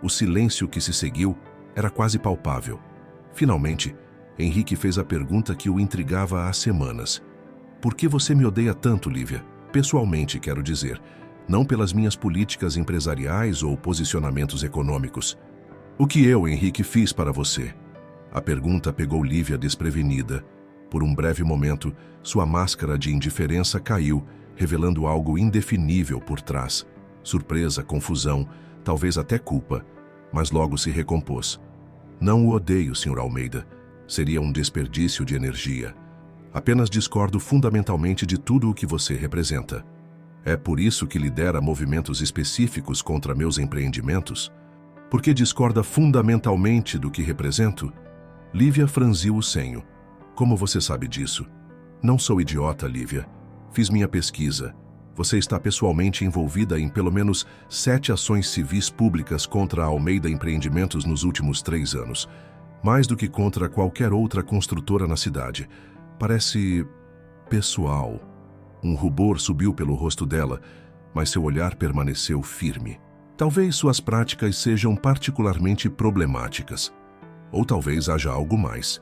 O silêncio que se seguiu era quase palpável. Finalmente, Henrique fez a pergunta que o intrigava há semanas. Por que você me odeia tanto, Lívia? Pessoalmente, quero dizer, não pelas minhas políticas empresariais ou posicionamentos econômicos. O que eu, Henrique, fiz para você? A pergunta pegou Lívia desprevenida. Por um breve momento, sua máscara de indiferença caiu, revelando algo indefinível por trás. Surpresa, confusão, talvez até culpa, mas logo se recompôs. Não o odeio, Sr. Almeida. Seria um desperdício de energia. Apenas discordo fundamentalmente de tudo o que você representa. É por isso que lidera movimentos específicos contra meus empreendimentos? Porque discorda fundamentalmente do que represento? Lívia franziu o senho. Como você sabe disso? Não sou idiota, Lívia. Fiz minha pesquisa. Você está pessoalmente envolvida em pelo menos 7 ações civis públicas contra a Almeida Empreendimentos nos últimos 3 anos. Mais do que contra qualquer outra construtora na cidade. Parece pessoal. Um rubor subiu pelo rosto dela, mas seu olhar permaneceu firme. Talvez suas práticas sejam particularmente problemáticas. Ou talvez haja algo mais.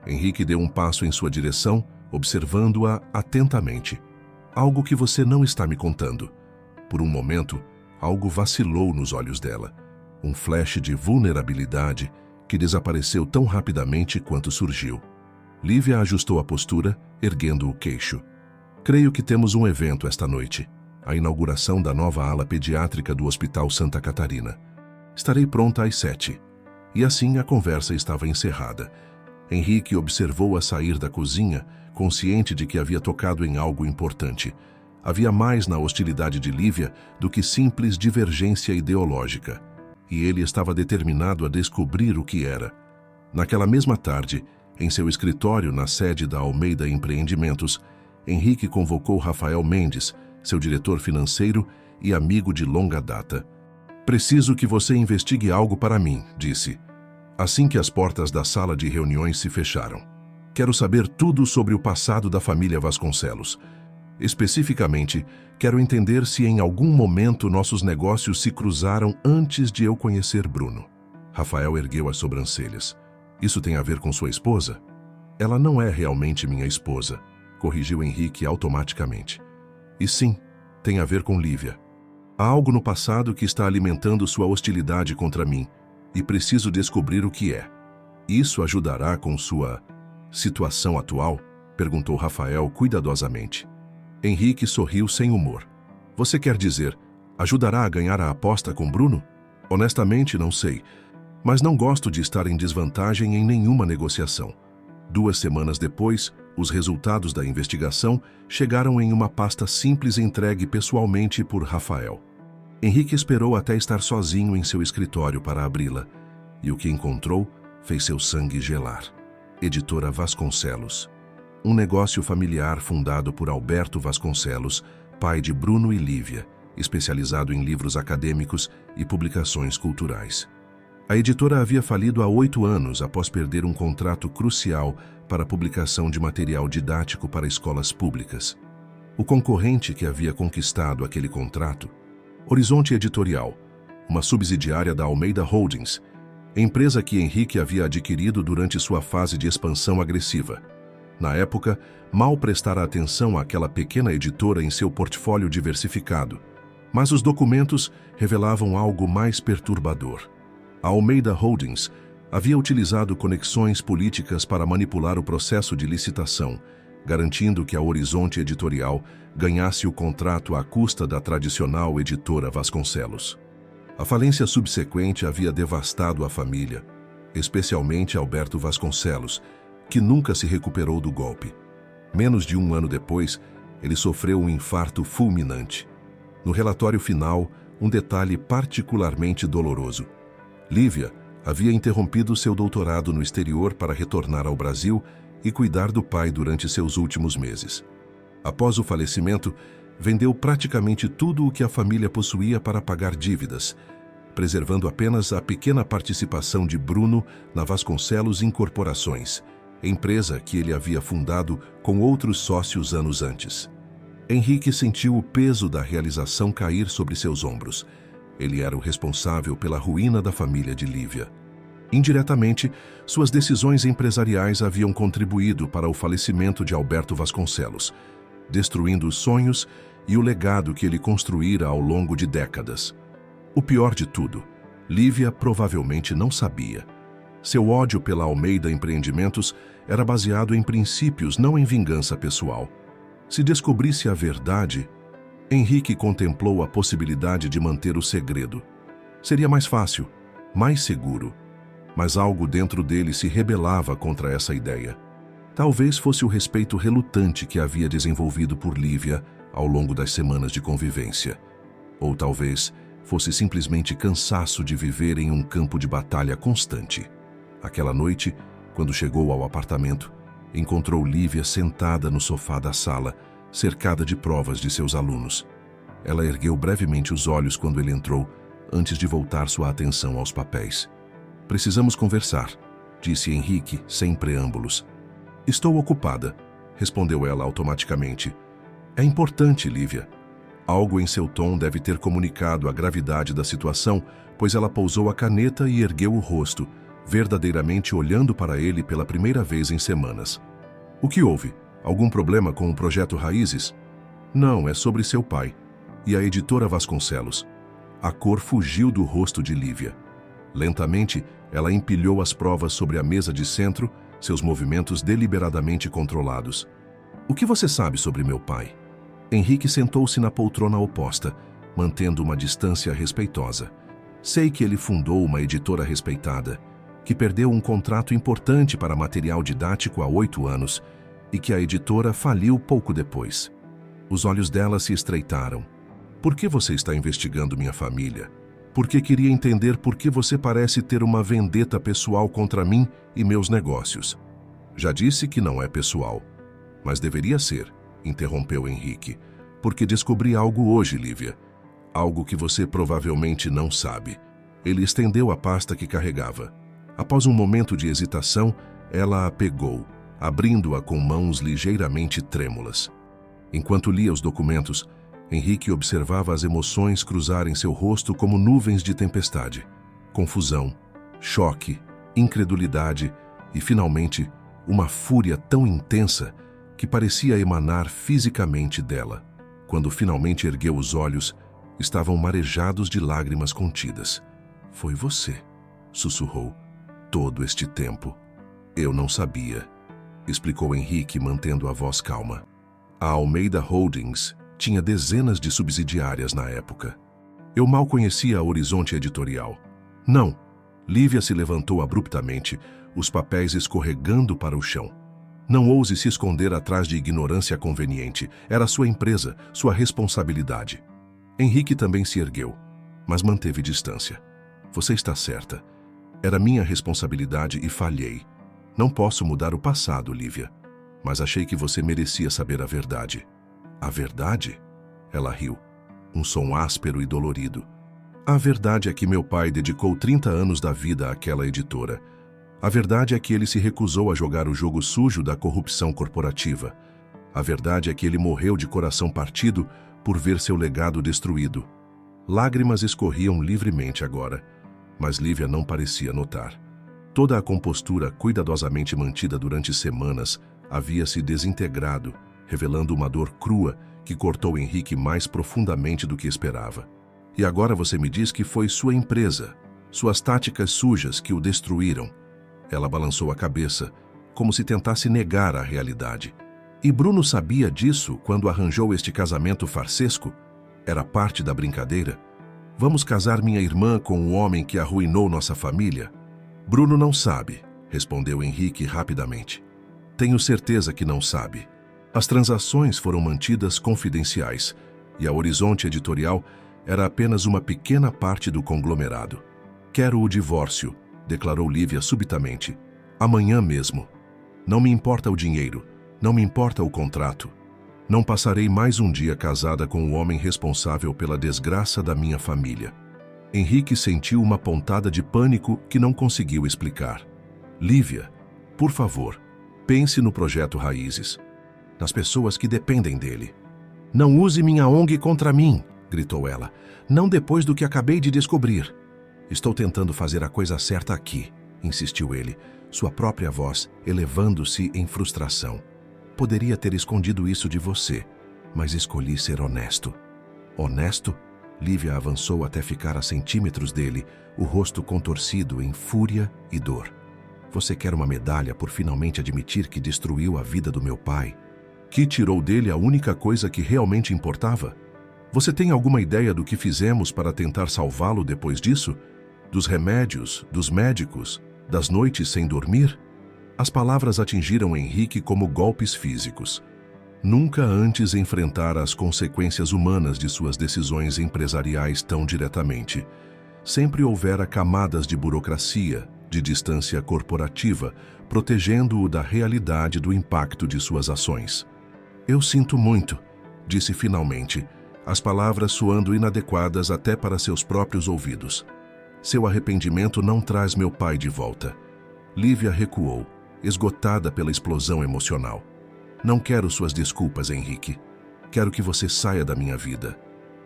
Henrique deu um passo em sua direção, observando-a atentamente. Algo que você não está me contando. Por um momento, algo vacilou nos olhos dela. Um flash de vulnerabilidade que desapareceu tão rapidamente quanto surgiu. Lívia ajustou a postura, erguendo o queixo. Creio que temos um evento esta noite. A inauguração da nova ala pediátrica do Hospital Santa Catarina. Estarei pronta às 7. E assim a conversa estava encerrada. Henrique observou-a sair da cozinha, consciente de que havia tocado em algo importante. Havia mais na hostilidade de Lívia do que simples divergência ideológica. E ele estava determinado a descobrir o que era. Naquela mesma tarde, em seu escritório na sede da Almeida Empreendimentos, Henrique convocou Rafael Mendes, seu diretor financeiro e amigo de longa data. Preciso que você investigue algo para mim, disse, assim que as portas da sala de reuniões se fecharam. Quero saber tudo sobre o passado da família Vasconcelos. Especificamente, quero entender se em algum momento nossos negócios se cruzaram antes de eu conhecer Bruno. Rafael ergueu as sobrancelhas. Isso tem a ver com sua esposa? Ela não é realmente minha esposa, corrigiu Henrique automaticamente. E sim, tem a ver com Lívia. Há algo no passado que está alimentando sua hostilidade contra mim e preciso descobrir o que é. Isso ajudará com sua situação atual? Perguntou Rafael cuidadosamente. Henrique sorriu sem humor. Você quer dizer, ajudará a ganhar a aposta com Bruno? Honestamente, não sei, mas não gosto de estar em desvantagem em nenhuma negociação. 2 semanas depois, os resultados da investigação chegaram em uma pasta simples entregue pessoalmente por Rafael. Henrique esperou até estar sozinho em seu escritório para abri-la, e o que encontrou fez seu sangue gelar. Editora Vasconcelos. Um negócio familiar fundado por Alberto Vasconcelos, pai de Bruno e Lívia, especializado em livros acadêmicos e publicações culturais. A editora havia falido há 8 anos após perder um contrato crucial para a publicação de material didático para escolas públicas. O concorrente que havia conquistado aquele contrato, Horizonte Editorial, uma subsidiária da Almeida Holdings, empresa que Henrique havia adquirido durante sua fase de expansão agressiva. Na época, mal prestara atenção àquela pequena editora em seu portfólio diversificado, mas os documentos revelavam algo mais perturbador. A Almeida Holdings havia utilizado conexões políticas para manipular o processo de licitação, garantindo que a Horizonte Editorial ganhasse o contrato à custa da tradicional editora Vasconcelos. A falência subsequente havia devastado a família, especialmente Alberto Vasconcelos, que nunca se recuperou do golpe. Menos de 1 ano depois, ele sofreu um infarto fulminante. No relatório final, um detalhe particularmente doloroso. Lívia havia interrompido seu doutorado no exterior para retornar ao Brasil e cuidar do pai durante seus últimos meses. Após o falecimento, vendeu praticamente tudo o que a família possuía para pagar dívidas, preservando apenas a pequena participação de Bruno na Vasconcelos Incorporações, empresa que ele havia fundado com outros sócios anos antes. Henrique sentiu o peso da realização cair sobre seus ombros. Ele era o responsável pela ruína da família de Lívia. Indiretamente, suas decisões empresariais haviam contribuído para o falecimento de Alberto Vasconcelos, destruindo os sonhos e o legado que ele construíra ao longo de décadas. O pior de tudo, Lívia provavelmente não sabia. Seu ódio pela Almeida Empreendimentos era baseado em princípios, não em vingança pessoal. Se descobrisse a verdade, Henrique contemplou a possibilidade de manter o segredo. Seria mais fácil, mais seguro, mas algo dentro dele se rebelava contra essa ideia. Talvez fosse o respeito relutante que havia desenvolvido por Lívia ao longo das semanas de convivência. Ou talvez fosse simplesmente cansaço de viver em um campo de batalha constante. Aquela noite, quando chegou ao apartamento, encontrou Lívia sentada no sofá da sala, cercada de provas de seus alunos. Ela ergueu brevemente os olhos quando ele entrou, antes de voltar sua atenção aos papéis. Precisamos conversar, disse Henrique, sem preâmbulos. Estou ocupada, respondeu ela automaticamente. É importante, Lívia. Algo em seu tom deve ter comunicado a gravidade da situação, pois ela pousou a caneta e ergueu o rosto, verdadeiramente olhando para ele pela primeira vez em semanas. O que houve? Algum problema com o projeto Raízes? Não, é sobre seu pai. E a editora Vasconcelos. A cor fugiu do rosto de Lívia. Lentamente, ela empilhou as provas sobre a mesa de centro, seus movimentos deliberadamente controlados. O que você sabe sobre meu pai? Henrique sentou-se na poltrona oposta, mantendo uma distância respeitosa. Sei que ele fundou uma editora respeitada, que perdeu um contrato importante para material didático há 8 anos e que a editora faliu pouco depois. Os olhos dela se estreitaram. Por que você está investigando minha família? Porque queria entender por que você parece ter uma vendetta pessoal contra mim e meus negócios. Já disse que não é pessoal, mas deveria ser, interrompeu Henrique, porque descobri algo hoje, Lívia. Algo que você provavelmente não sabe. Ele estendeu a pasta que carregava. Após um momento de hesitação, ela a pegou, abrindo-a com mãos ligeiramente trêmulas. Enquanto lia os documentos, Henrique observava as emoções cruzarem seu rosto como nuvens de tempestade. Confusão, choque, incredulidade e, finalmente, uma fúria tão intensa que parecia emanar fisicamente dela. Quando finalmente ergueu os olhos, estavam marejados de lágrimas contidas. "Foi você", sussurrou. "Todo este tempo. Eu não sabia", explicou Henrique, mantendo a voz calma. A Almeida Holdings tinha dezenas de subsidiárias na época. Eu mal conhecia a Horizonte Editorial. "Não." Lívia se levantou abruptamente, os papéis escorregando para o chão. "Não ouse se esconder atrás de ignorância conveniente. Era sua empresa, sua responsabilidade." Henrique também se ergueu, mas manteve distância. "Você está certa. Era minha responsabilidade e falhei. Não posso mudar o passado, Lívia. Mas achei que você merecia saber a verdade." "A verdade?" Ela riu, um som áspero e dolorido. "A verdade é que meu pai dedicou 30 anos da vida àquela editora. A verdade é que ele se recusou a jogar o jogo sujo da corrupção corporativa. A verdade é que ele morreu de coração partido por ver seu legado destruído." Lágrimas escorriam livremente agora, mas Lívia não parecia notar. Toda a compostura cuidadosamente mantida durante semanas havia se desintegrado, revelando uma dor crua que cortou Henrique mais profundamente do que esperava. "E agora você me diz que foi sua empresa, suas táticas sujas que o destruíram." Ela balançou a cabeça, como se tentasse negar a realidade. "E Bruno sabia disso quando arranjou este casamento farsesco? Era parte da brincadeira? Vamos casar minha irmã com um homem que arruinou nossa família?" "Bruno não sabe", respondeu Henrique rapidamente. "Tenho certeza que não sabe. As transações foram mantidas confidenciais e a Horizonte Editorial era apenas uma pequena parte do conglomerado." "Quero o divórcio", declarou Lívia subitamente. "Amanhã mesmo. Não me importa o dinheiro, não me importa o contrato. Não passarei mais um dia casada com o homem responsável pela desgraça da minha família." Henrique sentiu uma pontada de pânico que não conseguiu explicar. "Lívia, por favor, pense no projeto Raízes, nas pessoas que dependem dele." "Não use minha ONG contra mim", gritou ela. "Não depois do que acabei de descobrir." "Estou tentando fazer a coisa certa aqui", insistiu ele, sua própria voz elevando-se em frustração. "Poderia ter escondido isso de você, mas escolhi ser honesto." "Honesto?" Lívia avançou até ficar a centímetros dele, o rosto contorcido em fúria e dor. "Você quer uma medalha por finalmente admitir que destruiu a vida do meu pai? Que tirou dele a única coisa que realmente importava? Você tem alguma ideia do que fizemos para tentar salvá-lo depois disso? Dos remédios, dos médicos, das noites sem dormir?" As palavras atingiram Henrique como golpes físicos. Nunca antes enfrentara as consequências humanas de suas decisões empresariais tão diretamente. Sempre houvera camadas de burocracia, de distância corporativa, protegendo-o da realidade do impacto de suas ações. "Eu sinto muito", disse finalmente, as palavras soando inadequadas até para seus próprios ouvidos. "Seu arrependimento não traz meu pai de volta." Lívia recuou, esgotada pela explosão emocional. "Não quero suas desculpas, Henrique. Quero que você saia da minha vida."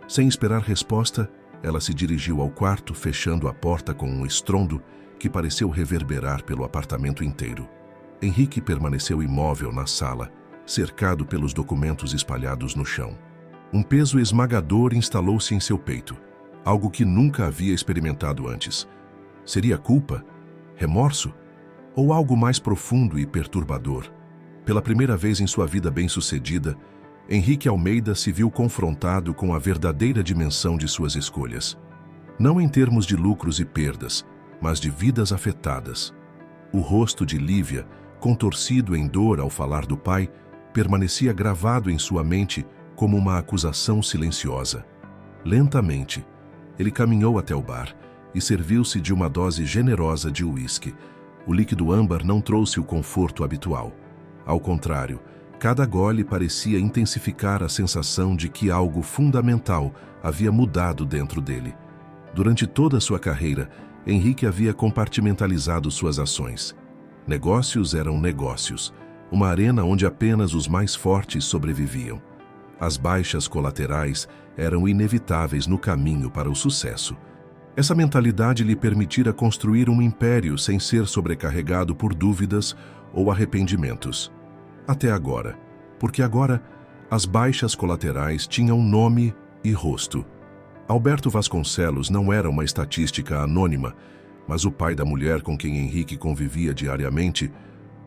Sem esperar resposta, ela se dirigiu ao quarto, fechando a porta com um estrondo que pareceu reverberar pelo apartamento inteiro. Henrique permaneceu imóvel na sala, cercado pelos documentos espalhados no chão. Um peso esmagador instalou-se em seu peito, algo que nunca havia experimentado antes. Seria culpa? Remorso? Ou algo mais profundo e perturbador? Pela primeira vez em sua vida bem-sucedida, Henrique Almeida se viu confrontado com a verdadeira dimensão de suas escolhas. Não em termos de lucros e perdas, mas de vidas afetadas. O rosto de Lívia, contorcido em dor ao falar do pai, permanecia gravado em sua mente como uma acusação silenciosa. Lentamente, ele caminhou até o bar e serviu-se de uma dose generosa de uísque. O líquido âmbar não trouxe o conforto habitual. Ao contrário, cada gole parecia intensificar a sensação de que algo fundamental havia mudado dentro dele. Durante toda sua carreira, Henrique havia compartimentalizado suas ações. Negócios eram negócios. uma arena onde apenas os mais fortes sobreviviam. As baixas colaterais eram inevitáveis no caminho para o sucesso. Essa mentalidade lhe permitira construir um império sem ser sobrecarregado por dúvidas ou arrependimentos. Até agora, porque agora as baixas colaterais tinham nome e rosto. Alberto Vasconcelos não era uma estatística anônima, mas o pai da mulher com quem Henrique convivia diariamente,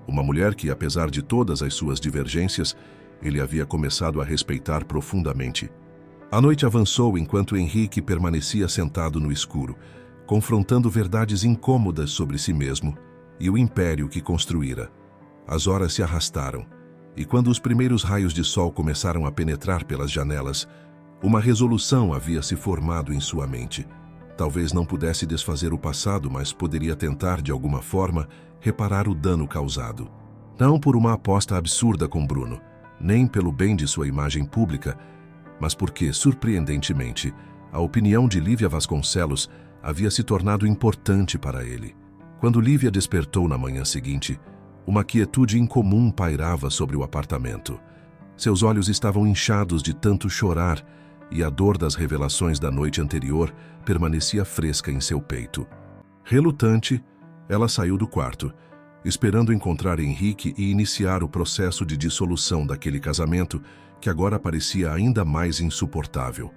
uma mulher que, apesar de todas as suas divergências, ele havia começado a respeitar profundamente. A noite avançou enquanto Henrique permanecia sentado no escuro, confrontando verdades incômodas sobre si mesmo e o império que construíra. As horas se arrastaram, e quando os primeiros raios de sol começaram a penetrar pelas janelas, uma resolução havia se formado em sua mente. Talvez não pudesse desfazer o passado, mas poderia tentar, de alguma forma, reparar o dano causado. Não por uma aposta absurda com Bruno, nem pelo bem de sua imagem pública, mas porque, surpreendentemente, a opinião de Lívia Vasconcelos havia se tornado importante para ele. Quando Lívia despertou na manhã seguinte, uma quietude incomum pairava sobre o apartamento. Seus olhos estavam inchados de tanto chorar e a dor das revelações da noite anterior permanecia fresca em seu peito. Relutante, ela saiu do quarto, esperando encontrar Henrique e iniciar o processo de dissolução daquele casamento que agora parecia ainda mais insuportável.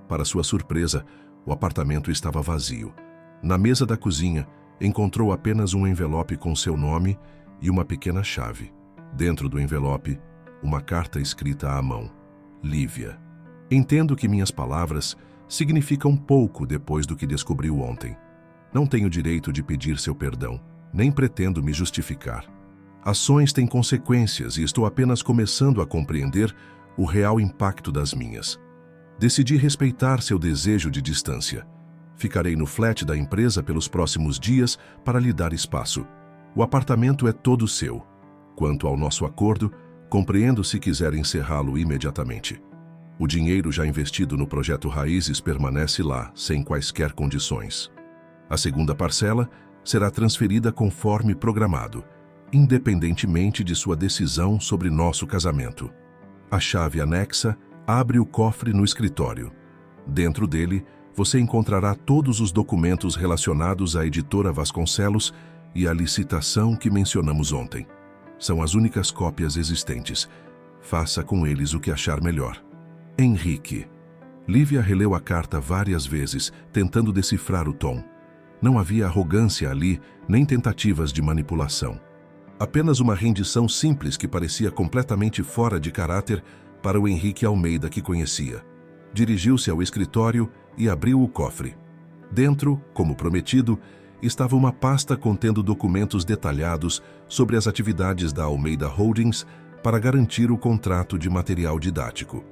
Para sua surpresa, o apartamento estava vazio. Na mesa da cozinha, encontrou apenas um envelope com seu nome e uma pequena chave. Dentro do envelope, uma carta escrita à mão. Lívia. Entendo que minhas palavras significam pouco depois do que descobriu ontem. Não tenho direito de pedir seu perdão, nem pretendo me justificar. Ações têm consequências e estou apenas começando a compreender o real impacto das minhas. Decidi respeitar seu desejo de distância. Ficarei no flat da empresa pelos próximos dias para lhe dar espaço. O apartamento é todo seu. Quanto ao nosso acordo, compreendo se quiser encerrá-lo imediatamente. O dinheiro já investido no projeto Raízes permanece lá, sem quaisquer condições. A segunda parcela será transferida conforme programado, independentemente de sua decisão sobre nosso casamento. A chave anexa abre o cofre no escritório. Dentro dele, você encontrará todos os documentos relacionados à editora Vasconcelos e à licitação que mencionamos ontem. São as únicas cópias existentes. Faça com eles o que achar melhor. Henrique. Lívia releu a carta várias vezes, tentando decifrar o tom. Não havia arrogância ali, nem tentativas de manipulação. Apenas uma rendição simples que parecia completamente fora de caráter para o Henrique Almeida que conhecia. Dirigiu-se ao escritório e abriu o cofre. Dentro, como prometido, estava uma pasta contendo documentos detalhados sobre as atividades da Almeida Holdings para garantir o contrato de material didático.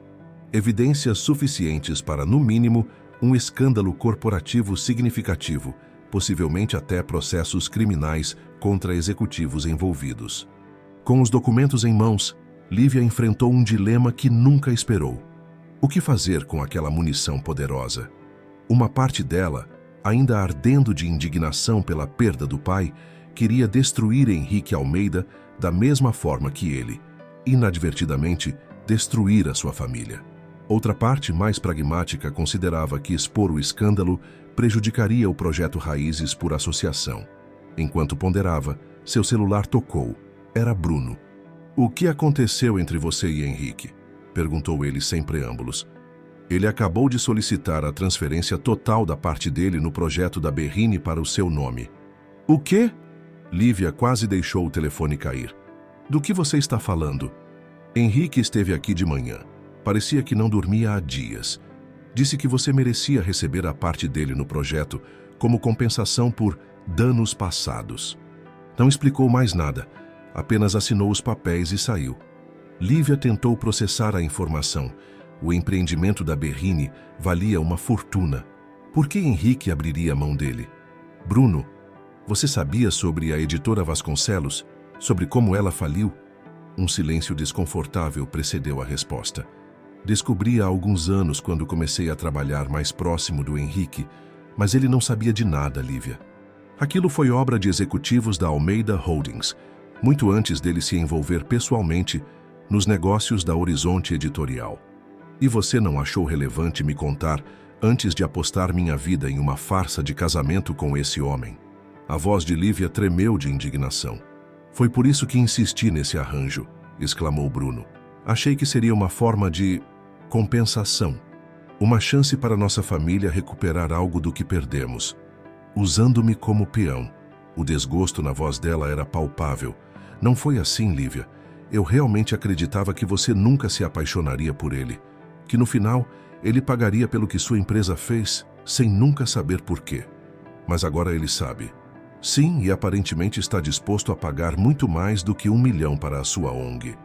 Evidências suficientes para, no mínimo, um escândalo corporativo significativo, possivelmente até processos criminais contra executivos envolvidos. Com os documentos em mãos, Lívia enfrentou um dilema que nunca esperou. O que fazer com aquela munição poderosa? Uma parte dela, ainda ardendo de indignação pela perda do pai, queria destruir Henrique Almeida da mesma forma que ele, inadvertidamente, destruir a sua família. Outra parte, mais pragmática, considerava que expor o escândalo prejudicaria o projeto Raízes por associação. Enquanto ponderava, seu celular tocou. Era Bruno. "O que aconteceu entre você e Henrique?" perguntou ele sem preâmbulos. "Ele acabou de solicitar a transferência total da parte dele no projeto da Berrine para o seu nome." "O quê?" Lívia quase deixou o telefone cair. "Do que você está falando?" "Henrique esteve aqui de manhã. Parecia que não dormia há dias. Disse que você merecia receber a parte dele no projeto como compensação por danos passados." Não explicou mais nada, apenas assinou os papéis e saiu. Lívia tentou processar a informação. O empreendimento da Berrine valia uma fortuna. Por que Henrique abriria mão dele? "Bruno, você sabia sobre a editora Vasconcelos? Sobre como ela faliu?" Um silêncio desconfortável precedeu a resposta. "Descobri há alguns anos quando comecei a trabalhar mais próximo do Henrique, mas ele não sabia de nada, Lívia. Aquilo foi obra de executivos da Almeida Holdings, muito antes dele se envolver pessoalmente nos negócios da Horizonte Editorial. E você não achou relevante me contar antes de apostar minha vida em uma farsa de casamento com esse homem? A voz de Lívia tremeu de indignação. Foi por isso que insisti nesse arranjo, exclamou Bruno. Achei que seria uma forma de compensação. Uma chance para nossa família recuperar algo do que perdemos. Usando-me como peão. O desgosto na voz dela era palpável. Não foi assim, Lívia. Eu realmente acreditava que você nunca se apaixonaria por ele. Que no final, ele pagaria pelo que sua empresa fez, sem nunca saber por quê. Mas agora ele sabe. Sim, e aparentemente está disposto a pagar muito mais do que 1 milhão para a sua ONG.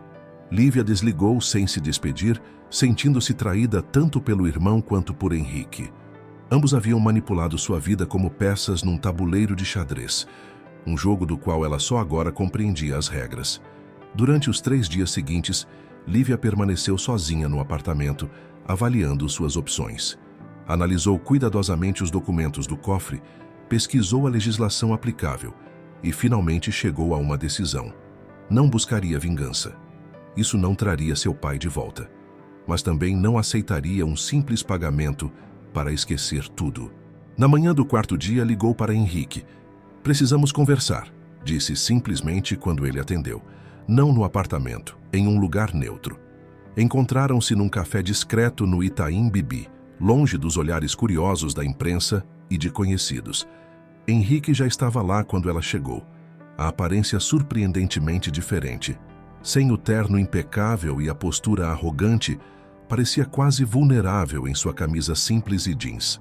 Lívia desligou sem se despedir, sentindo-se traída tanto pelo irmão quanto por Henrique. Ambos haviam manipulado sua vida como peças num tabuleiro de xadrez, um jogo do qual ela só agora compreendia as regras. Durante os 3 dias seguintes, Lívia permaneceu sozinha no apartamento, avaliando suas opções. Analisou cuidadosamente os documentos do cofre, pesquisou a legislação aplicável e finalmente chegou a uma decisão. Não buscaria vingança. Isso não traria seu pai de volta. Mas também não aceitaria um simples pagamento para esquecer tudo. Na manhã do 4º dia, ligou para Henrique. Precisamos conversar, disse simplesmente quando ele atendeu. Não no apartamento, em um lugar neutro. Encontraram-se num café discreto no Itaim Bibi, longe dos olhares curiosos da imprensa e de conhecidos. Henrique já estava lá quando ela chegou, a aparência surpreendentemente diferente. Sem o terno impecável e a postura arrogante, parecia quase vulnerável em sua camisa simples e jeans.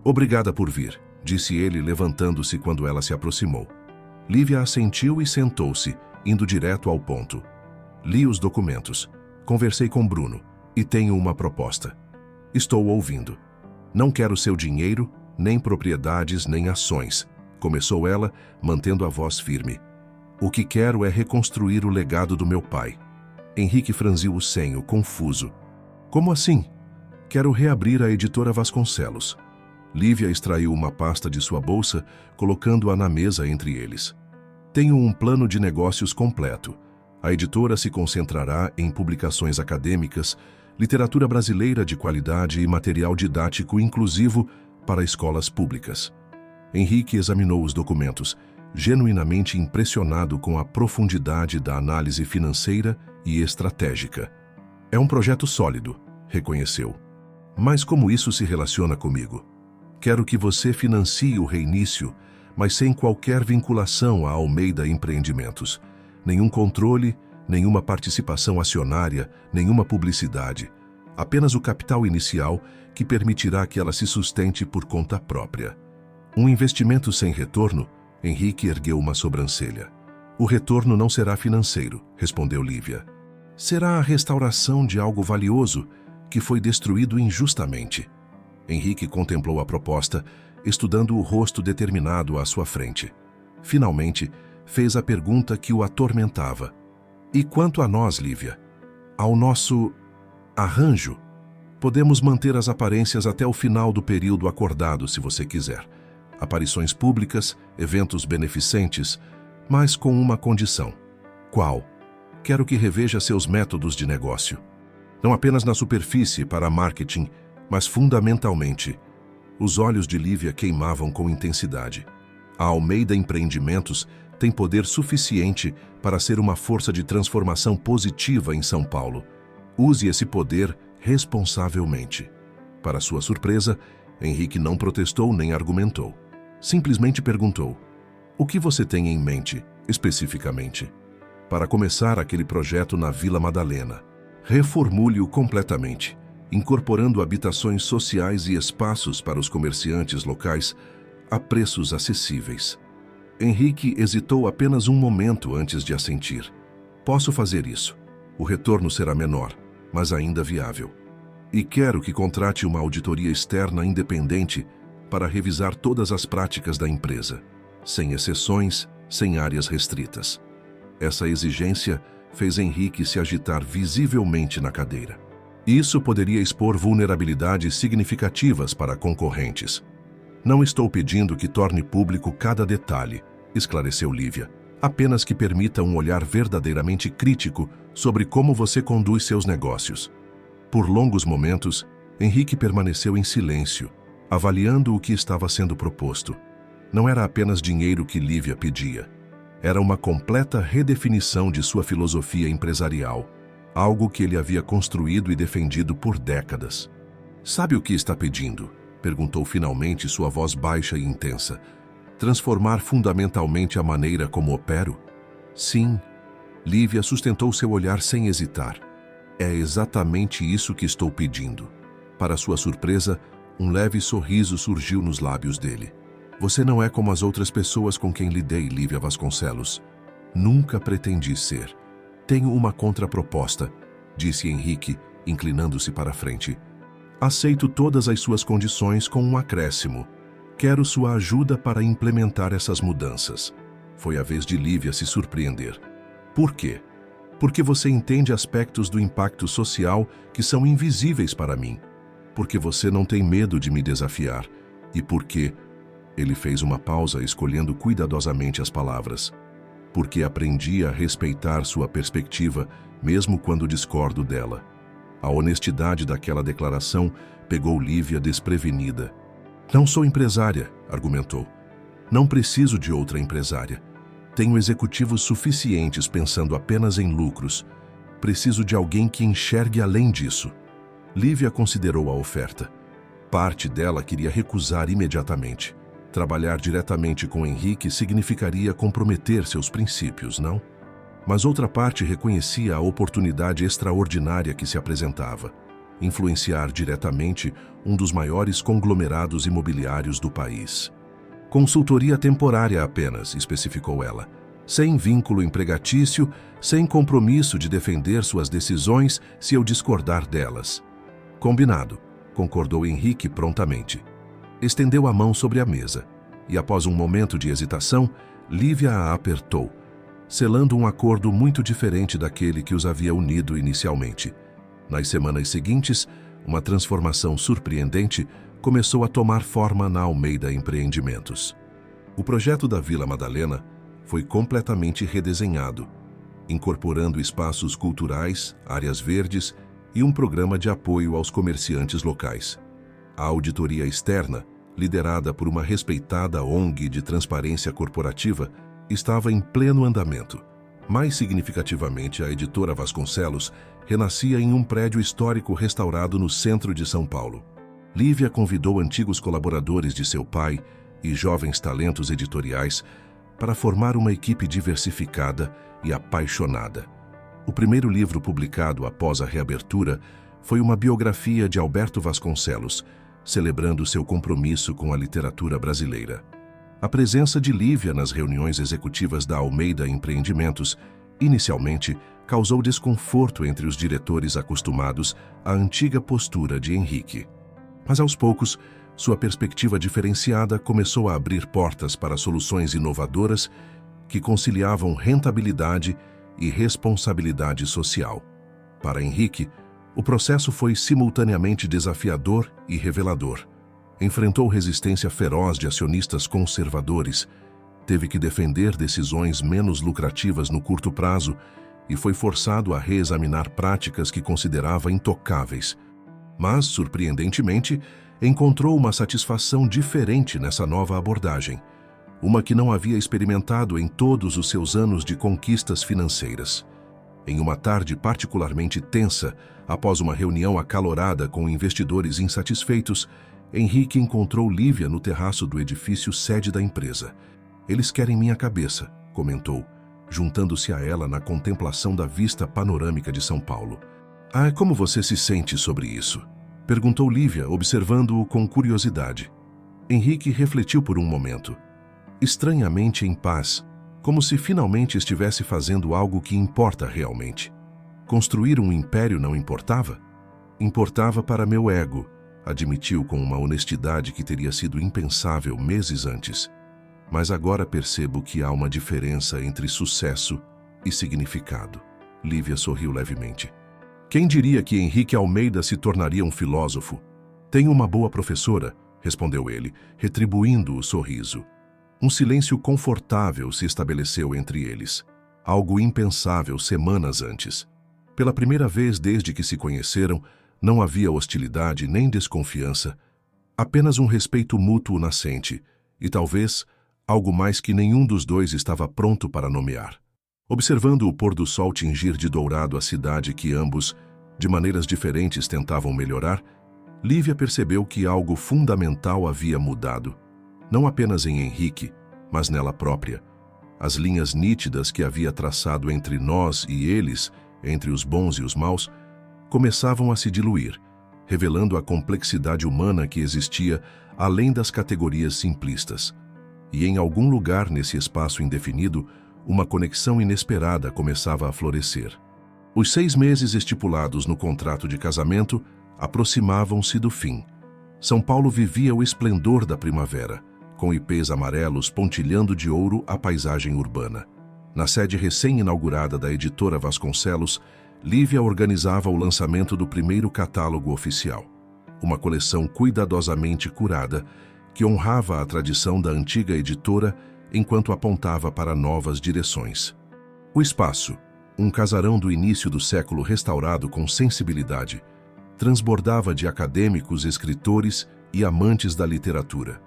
Obrigada por vir, disse ele levantando-se quando ela se aproximou. Lívia assentiu e sentou-se, indo direto ao ponto. Li os documentos, conversei com Bruno e tenho uma proposta. Estou ouvindo. Não quero seu dinheiro, nem propriedades, nem ações, começou ela, mantendo a voz firme. O que quero é reconstruir o legado do meu pai. Henrique franziu o senho, confuso. Como assim? Quero reabrir a editora Vasconcelos. Lívia extraiu uma pasta de sua bolsa, colocando-a na mesa entre eles. Tenho um plano de negócios completo. A editora se concentrará em publicações acadêmicas, literatura brasileira de qualidade e material didático inclusivo para escolas públicas. Henrique examinou os documentos, genuinamente impressionado com a profundidade da análise financeira e estratégica. É um projeto sólido, reconheceu. Mas como isso se relaciona comigo? Quero que você financie o reinício, mas sem qualquer vinculação à Almeida Empreendimentos. Nenhum controle, nenhuma participação acionária, nenhuma publicidade. Apenas o capital inicial que permitirá que ela se sustente por conta própria. Um investimento sem retorno? Henrique ergueu uma sobrancelha. O retorno não será financeiro, respondeu Lívia. Será a restauração de algo valioso que foi destruído injustamente. Henrique contemplou a proposta, estudando o rosto determinado à sua frente. Finalmente, fez a pergunta que o atormentava. E quanto a nós, Lívia? Ao nosso arranjo? Podemos manter as aparências até o final do período acordado, se você quiser. Aparições públicas, eventos beneficentes, mas com uma condição. Qual? Quero que reveja seus métodos de negócio. Não apenas na superfície para marketing, mas fundamentalmente. Os olhos de Lívia queimavam com intensidade. A Almeida Empreendimentos tem poder suficiente para ser uma força de transformação positiva em São Paulo. Use esse poder responsavelmente. Para sua surpresa, Henrique não protestou nem argumentou. Simplesmente perguntou: o que você tem em mente, especificamente? Para começar aquele projeto na Vila Madalena, reformule-o completamente, incorporando habitações sociais e espaços para os comerciantes locais a preços acessíveis. Henrique hesitou apenas um momento antes de assentir. Posso fazer isso. O retorno será menor, mas ainda viável. E quero que contrate uma auditoria externa independente para revisar todas as práticas da empresa, sem exceções, sem áreas restritas. Essa exigência fez Henrique se agitar visivelmente na cadeira. Isso poderia expor vulnerabilidades significativas para concorrentes. Não estou pedindo que torne público cada detalhe, esclareceu Lívia. apenas que permita um olhar verdadeiramente crítico sobre como você conduz seus negócios. Por longos momentos, Henrique permaneceu em silêncio, avaliando o que estava sendo proposto. Não era apenas dinheiro que Lívia pedia. Era uma completa redefinição de sua filosofia empresarial, algo que ele havia construído e defendido por décadas. "Sabe o que está pedindo?", perguntou finalmente sua voz baixa e intensa. "Transformar fundamentalmente a maneira como opero?" "Sim." Lívia sustentou seu olhar sem hesitar. "É exatamente isso que estou pedindo." Para sua surpresa, um leve sorriso surgiu nos lábios dele. "Você não é como as outras pessoas com quem lidei, Lívia Vasconcelos. Nunca pretendi ser. Tenho uma contraproposta", disse Henrique, inclinando-se para a frente. "Aceito todas as suas condições com um acréscimo. Quero sua ajuda para implementar essas mudanças." Foi a vez de Lívia se surpreender. "Por quê?" "Porque você entende aspectos do impacto social que são invisíveis para mim. Porque você não tem medo de me desafiar. E porque..." Ele fez uma pausa, escolhendo cuidadosamente as palavras. "Porque aprendi a respeitar sua perspectiva, mesmo quando discordo dela." A honestidade daquela declaração pegou Lívia desprevenida. "Não sou empresária", argumentou. "Não preciso de outra empresária. Tenho executivos suficientes pensando apenas em lucros. Preciso de alguém que enxergue além disso." Lívia considerou a oferta. Parte dela queria recusar imediatamente. Trabalhar diretamente com Henrique significaria comprometer seus princípios, não? Mas outra parte reconhecia a oportunidade extraordinária que se apresentava: influenciar diretamente um dos maiores conglomerados imobiliários do país. "Consultoria temporária apenas", especificou ela. "Sem vínculo empregatício, sem compromisso de defender suas decisões se eu discordar delas." "Combinado", concordou Henrique prontamente. Estendeu a mão sobre a mesa e, após um momento de hesitação, Lívia a apertou, selando um acordo muito diferente daquele que os havia unido inicialmente. Nas semanas seguintes, uma transformação surpreendente começou a tomar forma na Almeida Empreendimentos. O projeto da Vila Madalena foi completamente redesenhado, incorporando espaços culturais, áreas verdes e um programa de apoio aos comerciantes locais. A auditoria externa, liderada por uma respeitada ONG de transparência corporativa, estava em pleno andamento. Mais significativamente, a editora Vasconcelos renascia em um prédio histórico restaurado no centro de São Paulo. Lívia convidou antigos colaboradores de seu pai e jovens talentos editoriais para formar uma equipe diversificada e apaixonada. O primeiro livro publicado após a reabertura foi uma biografia de Alberto Vasconcelos, celebrando seu compromisso com a literatura brasileira. A presença de Lívia nas reuniões executivas da Almeida Empreendimentos inicialmente causou desconforto entre os diretores acostumados à antiga postura de Henrique. Mas aos poucos, sua perspectiva diferenciada começou a abrir portas para soluções inovadoras que conciliavam rentabilidade e responsabilidade social. Para Henrique, o processo foi simultaneamente desafiador e revelador. Enfrentou resistência feroz de acionistas conservadores, teve que defender decisões menos lucrativas no curto prazo e foi forçado a reexaminar práticas que considerava intocáveis. Mas, surpreendentemente, encontrou uma satisfação diferente nessa nova abordagem, uma que não havia experimentado em todos os seus anos de conquistas financeiras. Em uma tarde particularmente tensa, após uma reunião acalorada com investidores insatisfeitos, Henrique encontrou Lívia no terraço do edifício sede da empresa. "Eles querem minha cabeça", comentou, juntando-se a ela na contemplação da vista panorâmica de São Paulo. "Ah, como você se sente sobre isso?", perguntou Lívia, observando-o com curiosidade. Henrique refletiu por um momento. Estranhamente em paz, como se finalmente estivesse fazendo algo que importa realmente. Construir um império não importava? Importava para meu ego, admitiu com uma honestidade que teria sido impensável meses antes. Mas agora percebo que há uma diferença entre sucesso e significado. Lívia sorriu levemente. Quem diria que Henrique Almeida se tornaria um filósofo? Tenho uma boa professora, respondeu ele, retribuindo o sorriso. Um silêncio confortável se estabeleceu entre eles, algo impensável semanas antes. Pela primeira vez desde que se conheceram, não havia hostilidade nem desconfiança, apenas um respeito mútuo nascente e, talvez, algo mais que nenhum dos dois estava pronto para nomear. Observando o pôr do sol tingir de dourado a cidade que ambos, de maneiras diferentes, tentavam melhorar, Lívia percebeu que algo fundamental havia mudado. Não apenas em Henrique, mas nela própria. As linhas nítidas que havia traçado entre nós e eles, entre os bons e os maus, começavam a se diluir, revelando a complexidade humana que existia além das categorias simplistas. E em algum lugar nesse espaço indefinido, uma conexão inesperada começava a florescer. Os 6 meses estipulados no contrato de casamento aproximavam-se do fim. São Paulo vivia o esplendor da primavera, com ipês amarelos pontilhando de ouro a paisagem urbana. Na sede recém-inaugurada da editora Vasconcelos, Lívia organizava o lançamento do primeiro catálogo oficial, uma coleção cuidadosamente curada que honrava a tradição da antiga editora enquanto apontava para novas direções. O espaço, um casarão do início do século restaurado com sensibilidade, transbordava de acadêmicos, escritores e amantes da literatura.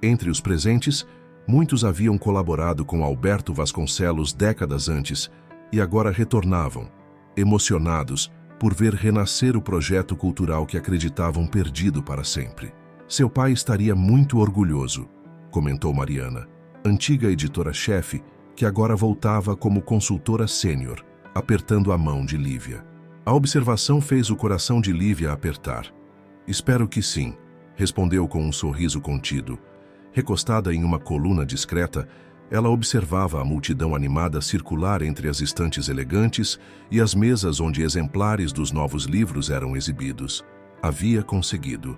Entre os presentes, muitos haviam colaborado com Alberto Vasconcelos décadas antes e agora retornavam, emocionados por ver renascer o projeto cultural que acreditavam perdido para sempre. Seu pai estaria muito orgulhoso, comentou Mariana, antiga editora-chefe, que agora voltava como consultora sênior, apertando a mão de Lívia. A observação fez o coração de Lívia apertar. Espero que sim, respondeu com um sorriso contido. Recostada em uma coluna discreta, ela observava a multidão animada circular entre as estantes elegantes e as mesas onde exemplares dos novos livros eram exibidos. Havia conseguido.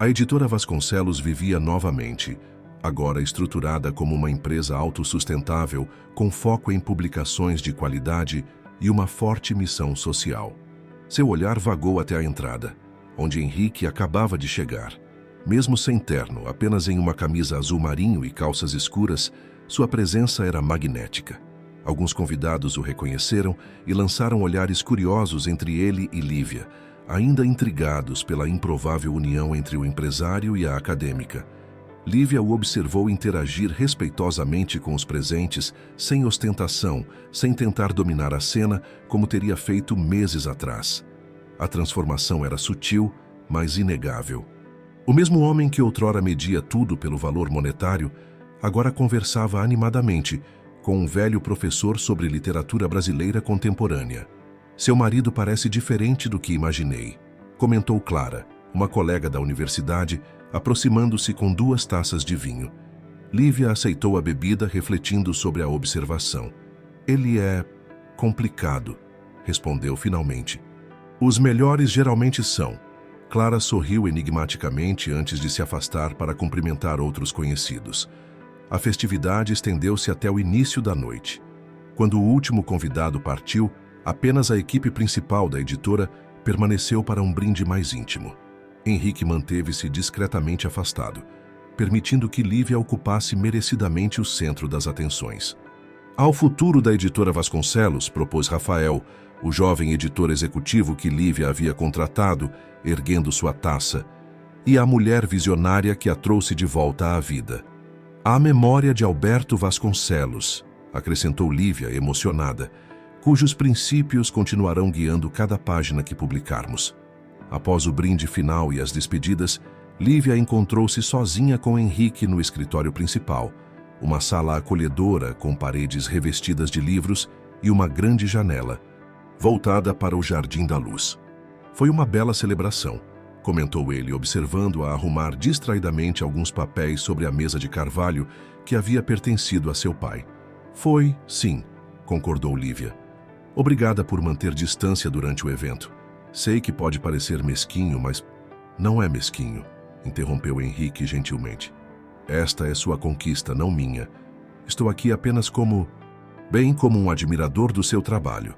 A editora Vasconcelos vivia novamente, agora estruturada como uma empresa autossustentável, com foco em publicações de qualidade e uma forte missão social. Seu olhar vagou até a entrada, onde Henrique acabava de chegar. Mesmo sem terno, apenas em uma camisa azul marinho e calças escuras, sua presença era magnética. Alguns convidados o reconheceram e lançaram olhares curiosos entre ele e Lívia, ainda intrigados pela improvável união entre o empresário e a acadêmica. Lívia o observou interagir respeitosamente com os presentes, sem ostentação, sem tentar dominar a cena como teria feito meses atrás. A transformação era sutil, mas inegável. O mesmo homem que outrora media tudo pelo valor monetário, agora conversava animadamente com um velho professor sobre literatura brasileira contemporânea. Seu marido parece diferente do que imaginei, comentou Clara, uma colega da universidade, aproximando-se com 2 taças de vinho. Lívia aceitou a bebida, refletindo sobre a observação. Ele é complicado, respondeu finalmente. Os melhores geralmente são. Clara sorriu enigmaticamente antes de se afastar para cumprimentar outros conhecidos. A festividade estendeu-se até o início da noite. Quando o último convidado partiu, apenas a equipe principal da editora permaneceu para um brinde mais íntimo. Henrique manteve-se discretamente afastado, permitindo que Lívia ocupasse merecidamente o centro das atenções. Ao futuro da editora Vasconcelos, propôs Rafael, o jovem editor executivo que Lívia havia contratado, erguendo sua taça, e à mulher visionária que a trouxe de volta à vida. À memória de Alberto Vasconcelos, acrescentou Lívia, emocionada, cujos princípios continuarão guiando cada página que publicarmos. Após o brinde final e as despedidas, Lívia encontrou-se sozinha com Henrique no escritório principal, uma sala acolhedora com paredes revestidas de livros e uma grande janela, voltada para o Jardim da Luz. Foi uma bela celebração, comentou ele, observando-a arrumar distraidamente alguns papéis sobre a mesa de carvalho que havia pertencido a seu pai. Foi, sim, concordou Lívia. Obrigada por manter distância durante o evento. Sei que pode parecer mesquinho, mas não é mesquinho, interrompeu Henrique gentilmente. Esta é sua conquista, não minha. Estou aqui apenas como um admirador do seu trabalho.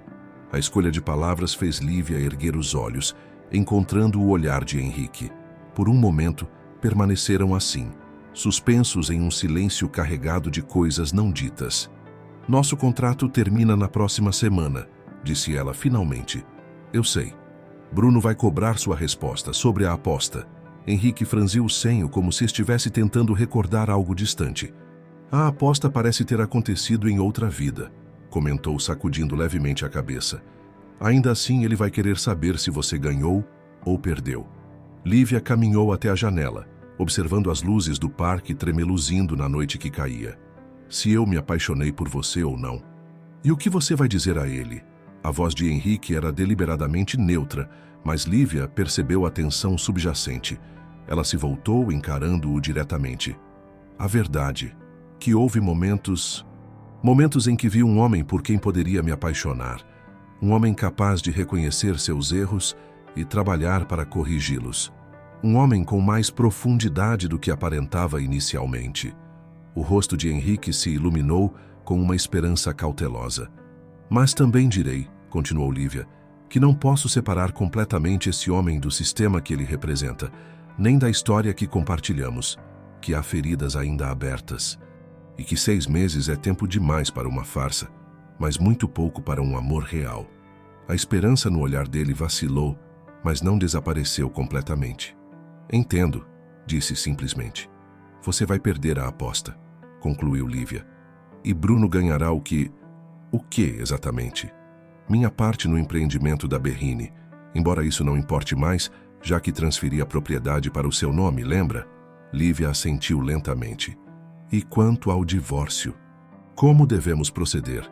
A escolha de palavras fez Lívia erguer os olhos, encontrando o olhar de Henrique. Por um momento, permaneceram assim, suspensos em um silêncio carregado de coisas não ditas. Nosso contrato termina na próxima semana, disse ela finalmente. Eu sei. Bruno vai cobrar sua resposta sobre a aposta. Henrique franziu o senho como se estivesse tentando recordar algo distante. A aposta parece ter acontecido em outra vida, comentou sacudindo levemente a cabeça. Ainda assim, ele vai querer saber se você ganhou ou perdeu. Lívia caminhou até a janela, observando as luzes do parque tremeluzindo na noite que caía. Se eu me apaixonei por você ou não. E o que você vai dizer a ele? A voz de Henrique era deliberadamente neutra, mas Lívia percebeu a tensão subjacente. Ela se voltou, encarando-o diretamente. A verdade, que houve momentos em que vi um homem por quem poderia me apaixonar. Um homem capaz de reconhecer seus erros e trabalhar para corrigi-los. Um homem com mais profundidade do que aparentava inicialmente. O rosto de Henrique se iluminou com uma esperança cautelosa. Mas também direi, continuou Lívia, que não posso separar completamente esse homem do sistema que ele representa, nem da história que compartilhamos, que há feridas ainda abertas, e que 6 meses é tempo demais para uma farsa, mas muito pouco para um amor real. A esperança no olhar dele vacilou, mas não desapareceu completamente. Entendo, disse simplesmente. Você vai perder a aposta, concluiu Lívia. E Bruno ganhará o que... O que, exatamente? Minha parte no empreendimento da Berrine, embora isso não importe mais, já que transferi a propriedade para o seu nome, lembra? Lívia assentiu lentamente. E quanto ao divórcio? Como devemos proceder?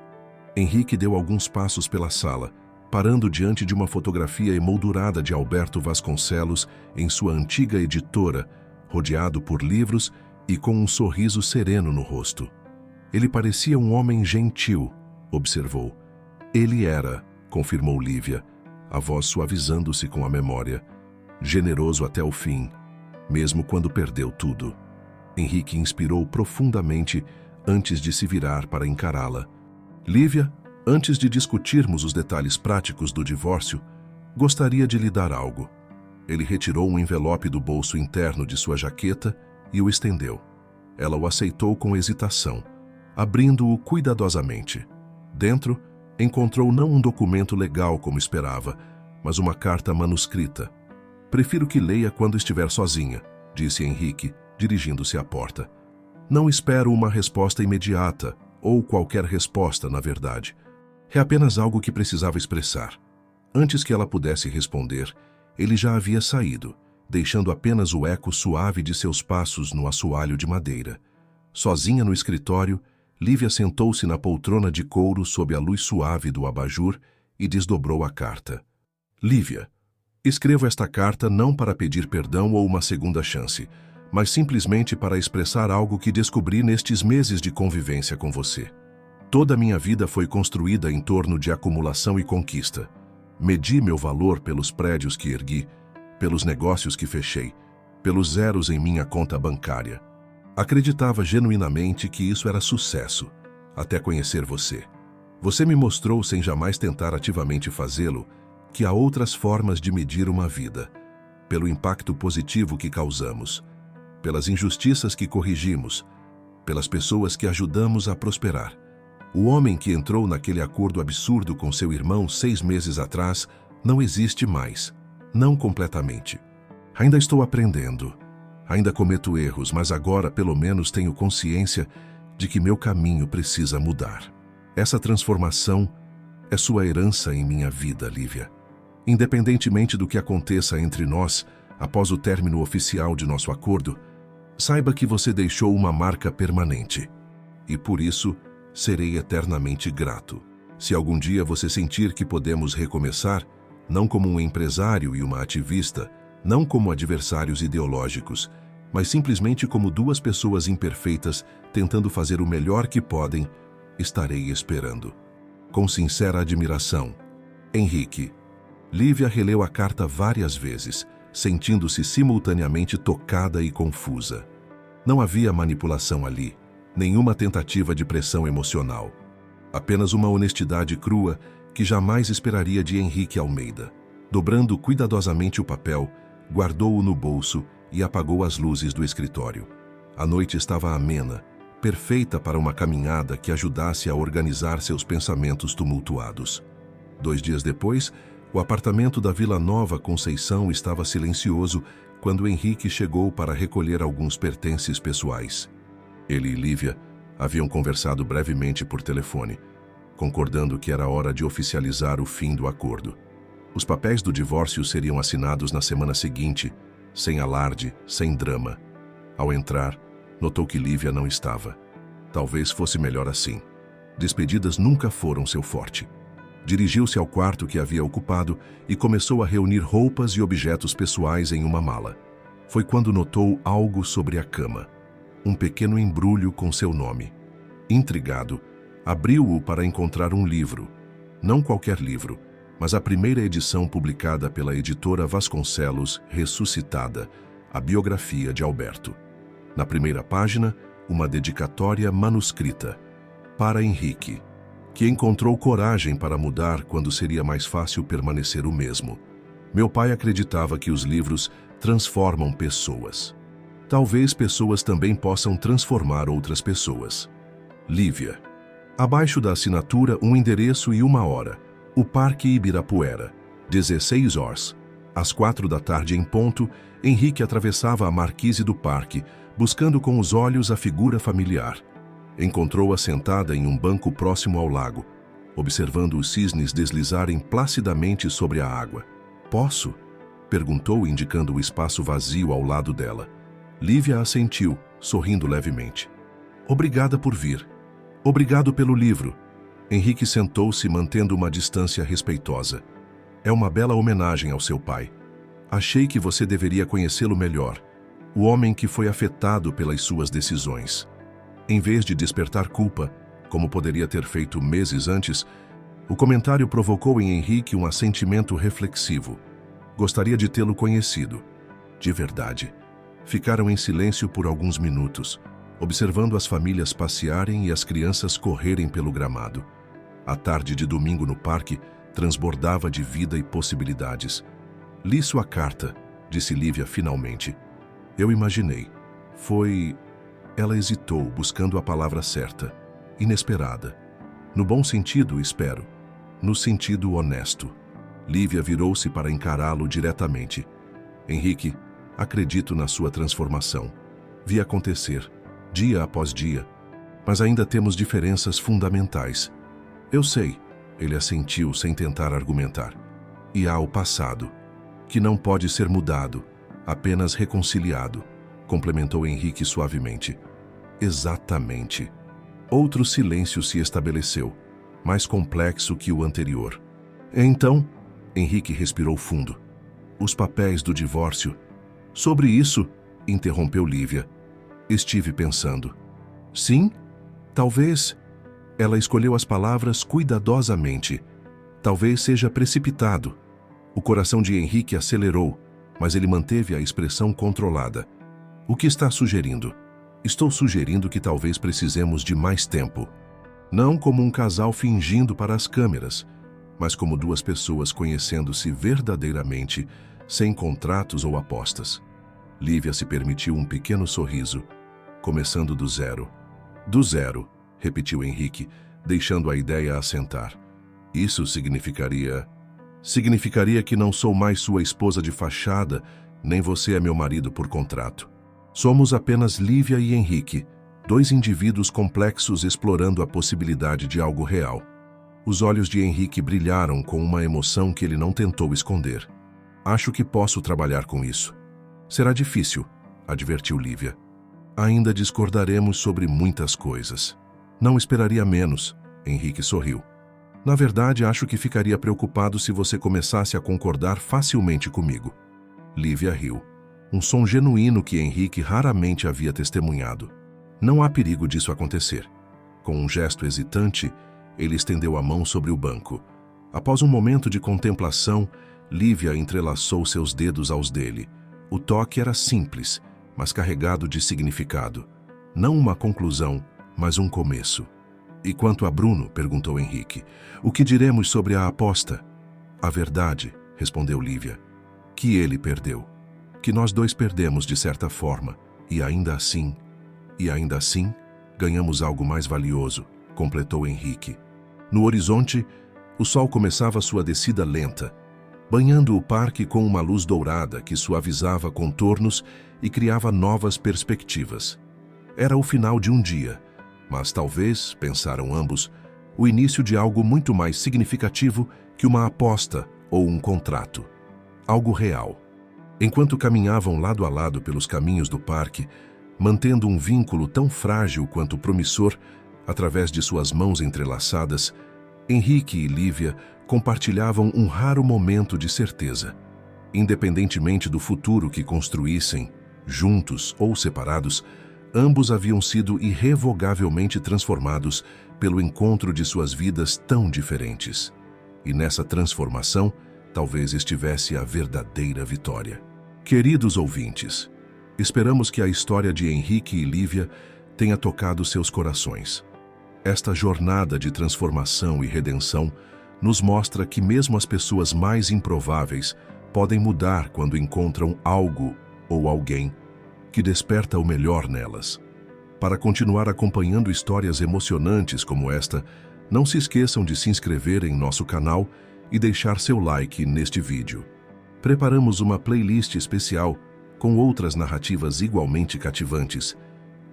Henrique deu alguns passos pela sala, parando diante de uma fotografia emoldurada de Alberto Vasconcelos em sua antiga editora, rodeado por livros e com um sorriso sereno no rosto. Ele parecia um homem gentil, observou. Ele era, confirmou Lívia, a voz suavizando-se com a memória, generoso até o fim, mesmo quando perdeu tudo. Henrique inspirou profundamente antes de se virar para encará-la. Lívia, antes de discutirmos os detalhes práticos do divórcio, gostaria de lhe dar algo. Ele retirou um envelope do bolso interno de sua jaqueta e o estendeu. Ela o aceitou com hesitação, abrindo-o cuidadosamente. Dentro, encontrou não um documento legal como esperava, mas uma carta manuscrita. Prefiro que leia quando estiver sozinha, disse Henrique, dirigindo-se à porta. Não espero uma resposta imediata, ou qualquer resposta, na verdade. É apenas algo que precisava expressar. Antes que ela pudesse responder, ele já havia saído, deixando apenas o eco suave de seus passos no assoalho de madeira. Sozinha no escritório, Lívia sentou-se na poltrona de couro sob a luz suave do abajur e desdobrou a carta. Lívia, escrevo esta carta não para pedir perdão ou uma segunda chance, mas simplesmente para expressar algo que descobri nestes meses de convivência com você. Toda a minha vida foi construída em torno de acumulação e conquista. Medi meu valor pelos prédios que ergui, pelos negócios que fechei, pelos zeros em minha conta bancária. Acreditava genuinamente que isso era sucesso, até conhecer você. Você me mostrou, sem jamais tentar ativamente fazê-lo, que há outras formas de medir uma vida, pelo impacto positivo que causamos, pelas injustiças que corrigimos, pelas pessoas que ajudamos a prosperar. O homem que entrou naquele acordo absurdo com seu irmão 6 meses atrás não existe mais, não completamente. Ainda estou aprendendo, ainda cometo erros, mas agora pelo menos tenho consciência de que meu caminho precisa mudar. Essa transformação é sua herança em minha vida, Lívia. Independentemente do que aconteça entre nós após o término oficial de nosso acordo, saiba que você deixou uma marca permanente. E por isso, serei eternamente grato. Se algum dia você sentir que podemos recomeçar, não como um empresário e uma ativista, não como adversários ideológicos, mas simplesmente como 2 pessoas imperfeitas tentando fazer o melhor que podem, estarei esperando. Com sincera admiração, Henrique. Lívia releu a carta várias vezes, sentindo-se simultaneamente tocada e confusa. Não havia manipulação ali, nenhuma tentativa de pressão emocional. Apenas uma honestidade crua que jamais esperaria de Henrique Almeida. Dobrando cuidadosamente o papel, guardou-o no bolso e apagou as luzes do escritório. A noite estava amena, perfeita para uma caminhada que ajudasse a organizar seus pensamentos tumultuados. 2 dias depois, o apartamento da Vila Nova Conceição estava silencioso quando Henrique chegou para recolher alguns pertences pessoais. Ele e Lívia haviam conversado brevemente por telefone, concordando que era hora de oficializar o fim do acordo. Os papéis do divórcio seriam assinados na semana seguinte, sem alarde, sem drama. Ao entrar, notou que Lívia não estava. Talvez fosse melhor assim. Despedidas nunca foram seu forte. Dirigiu-se ao quarto que havia ocupado e começou a reunir roupas e objetos pessoais em uma mala. Foi quando notou algo sobre a cama. Um pequeno embrulho com seu nome. Intrigado, abriu-o para encontrar um livro. Não qualquer livro, mas a primeira edição publicada pela editora Vasconcelos, Ressuscitada, a biografia de Alberto. Na primeira página, uma dedicatória manuscrita. Para Henrique, que encontrou coragem para mudar quando seria mais fácil permanecer o mesmo. Meu pai acreditava que os livros transformam pessoas. Talvez pessoas também possam transformar outras pessoas. Lívia. Abaixo da assinatura, um endereço e uma hora. O Parque Ibirapuera. 16 horas. Às 4 da tarde em ponto, Henrique atravessava a marquise do parque, buscando com os olhos a figura familiar. Encontrou-a sentada em um banco próximo ao lago, observando os cisnes deslizarem placidamente sobre a água. "Posso?" perguntou, indicando o espaço vazio ao lado dela. Lívia assentiu, sorrindo levemente. "Obrigada por vir. Obrigado pelo livro." Henrique sentou-se, mantendo uma distância respeitosa. "É uma bela homenagem ao seu pai. Achei que você deveria conhecê-lo melhor, o homem que foi afetado pelas suas decisões." Em vez de despertar culpa, como poderia ter feito meses antes, o comentário provocou em Henrique um assentimento reflexivo. Gostaria de tê-lo conhecido. De verdade. Ficaram em silêncio por alguns minutos, observando as famílias passearem e as crianças correrem pelo gramado. A tarde de domingo no parque transbordava de vida e possibilidades. "Li sua carta", disse Lívia finalmente. "Eu imaginei. Foi..." Ela hesitou, buscando a palavra certa. "Inesperada. No bom sentido, espero. No sentido honesto." Lívia virou-se para encará-lo diretamente. "Henrique, acredito na sua transformação. Vi acontecer, dia após dia. Mas ainda temos diferenças fundamentais." "Eu sei." Ele assentiu sem tentar argumentar. "E há o passado, que não pode ser mudado, apenas reconciliado", complementou Henrique suavemente. "Exatamente." Outro silêncio se estabeleceu, mais complexo que o anterior. "Então," Henrique respirou fundo. "Os papéis do divórcio." "Sobre isso," interrompeu Lívia. "Estive pensando." "Sim? Talvez..." Ela escolheu as palavras cuidadosamente. "Talvez seja precipitado." O coração de Henrique acelerou, mas ele manteve a expressão controlada. "O que está sugerindo?" "Estou sugerindo que talvez precisemos de mais tempo. Não como um casal fingindo para as câmeras, mas como duas pessoas conhecendo-se verdadeiramente, sem contratos ou apostas." Lívia se permitiu um pequeno sorriso. "Começando do zero." "Do zero," repetiu Henrique, deixando a ideia assentar. "Isso significaria..." "Significaria que não sou mais sua esposa de fachada, nem você é meu marido por contrato. Somos apenas Lívia e Henrique, dois indivíduos complexos explorando a possibilidade de algo real." Os olhos de Henrique brilharam com uma emoção que ele não tentou esconder. "Acho que posso trabalhar com isso." "Será difícil," advertiu Lívia. "Ainda discordaremos sobre muitas coisas." "Não esperaria menos," Henrique sorriu. "Na verdade, acho que ficaria preocupado se você começasse a concordar facilmente comigo." Lívia riu. Um som genuíno que Henrique raramente havia testemunhado. "Não há perigo disso acontecer." Com um gesto hesitante, ele estendeu a mão sobre o banco. Após um momento de contemplação, Lívia entrelaçou seus dedos aos dele. O toque era simples, mas carregado de significado. Não uma conclusão, mas um começo. "E quanto a Bruno?" perguntou Henrique. "O que diremos sobre a aposta?" "A verdade," respondeu Lívia, "que ele perdeu. Que nós dois perdemos de certa forma, e ainda assim..." E ainda assim, ganhamos algo mais valioso, completou Henrique. No horizonte, o sol começava sua descida lenta, banhando o parque com uma luz dourada que suavizava contornos e criava novas perspectivas. Era o final de um dia, mas talvez, pensaram ambos, o início de algo muito mais significativo que uma aposta ou um contrato. Algo real. Enquanto caminhavam lado a lado pelos caminhos do parque, mantendo um vínculo tão frágil quanto promissor, através de suas mãos entrelaçadas, Henrique e Lívia compartilhavam um raro momento de certeza. Independentemente do futuro que construíssem, juntos ou separados, ambos haviam sido irrevogavelmente transformados pelo encontro de suas vidas tão diferentes. E nessa transformação, talvez estivesse a verdadeira vitória. Queridos ouvintes, esperamos que a história de Henrique e Lívia tenha tocado seus corações. Esta jornada de transformação e redenção nos mostra que mesmo as pessoas mais improváveis podem mudar quando encontram algo ou alguém que desperta o melhor nelas. Para continuar acompanhando histórias emocionantes como esta, não se esqueçam de se inscrever em nosso canal e deixar seu like neste vídeo. Preparamos uma playlist especial com outras narrativas igualmente cativantes,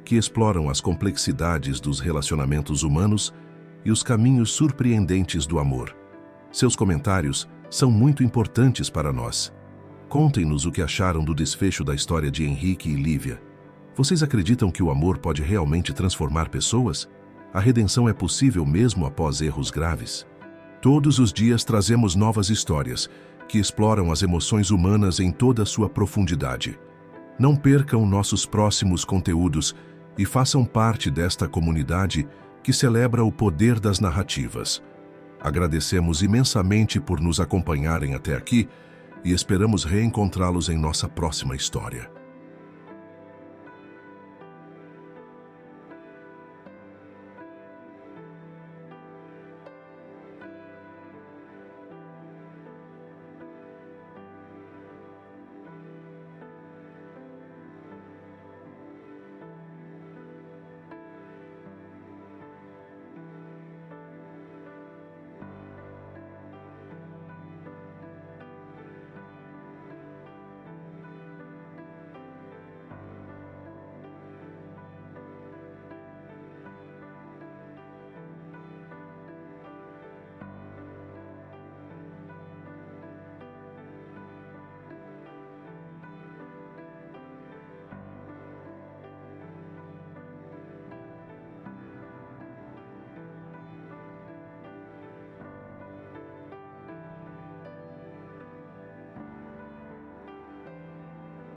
que exploram as complexidades dos relacionamentos humanos e os caminhos surpreendentes do amor. Seus comentários são muito importantes para nós. Contem-nos o que acharam do desfecho da história de Henrique e Lívia. Vocês acreditam que o amor pode realmente transformar pessoas? A redenção é possível mesmo após erros graves? Todos os dias trazemos novas histórias que exploram as emoções humanas em toda a sua profundidade. Não percam nossos próximos conteúdos e façam parte desta comunidade que celebra o poder das narrativas. Agradecemos imensamente por nos acompanharem até aqui e esperamos reencontrá-los em nossa próxima história.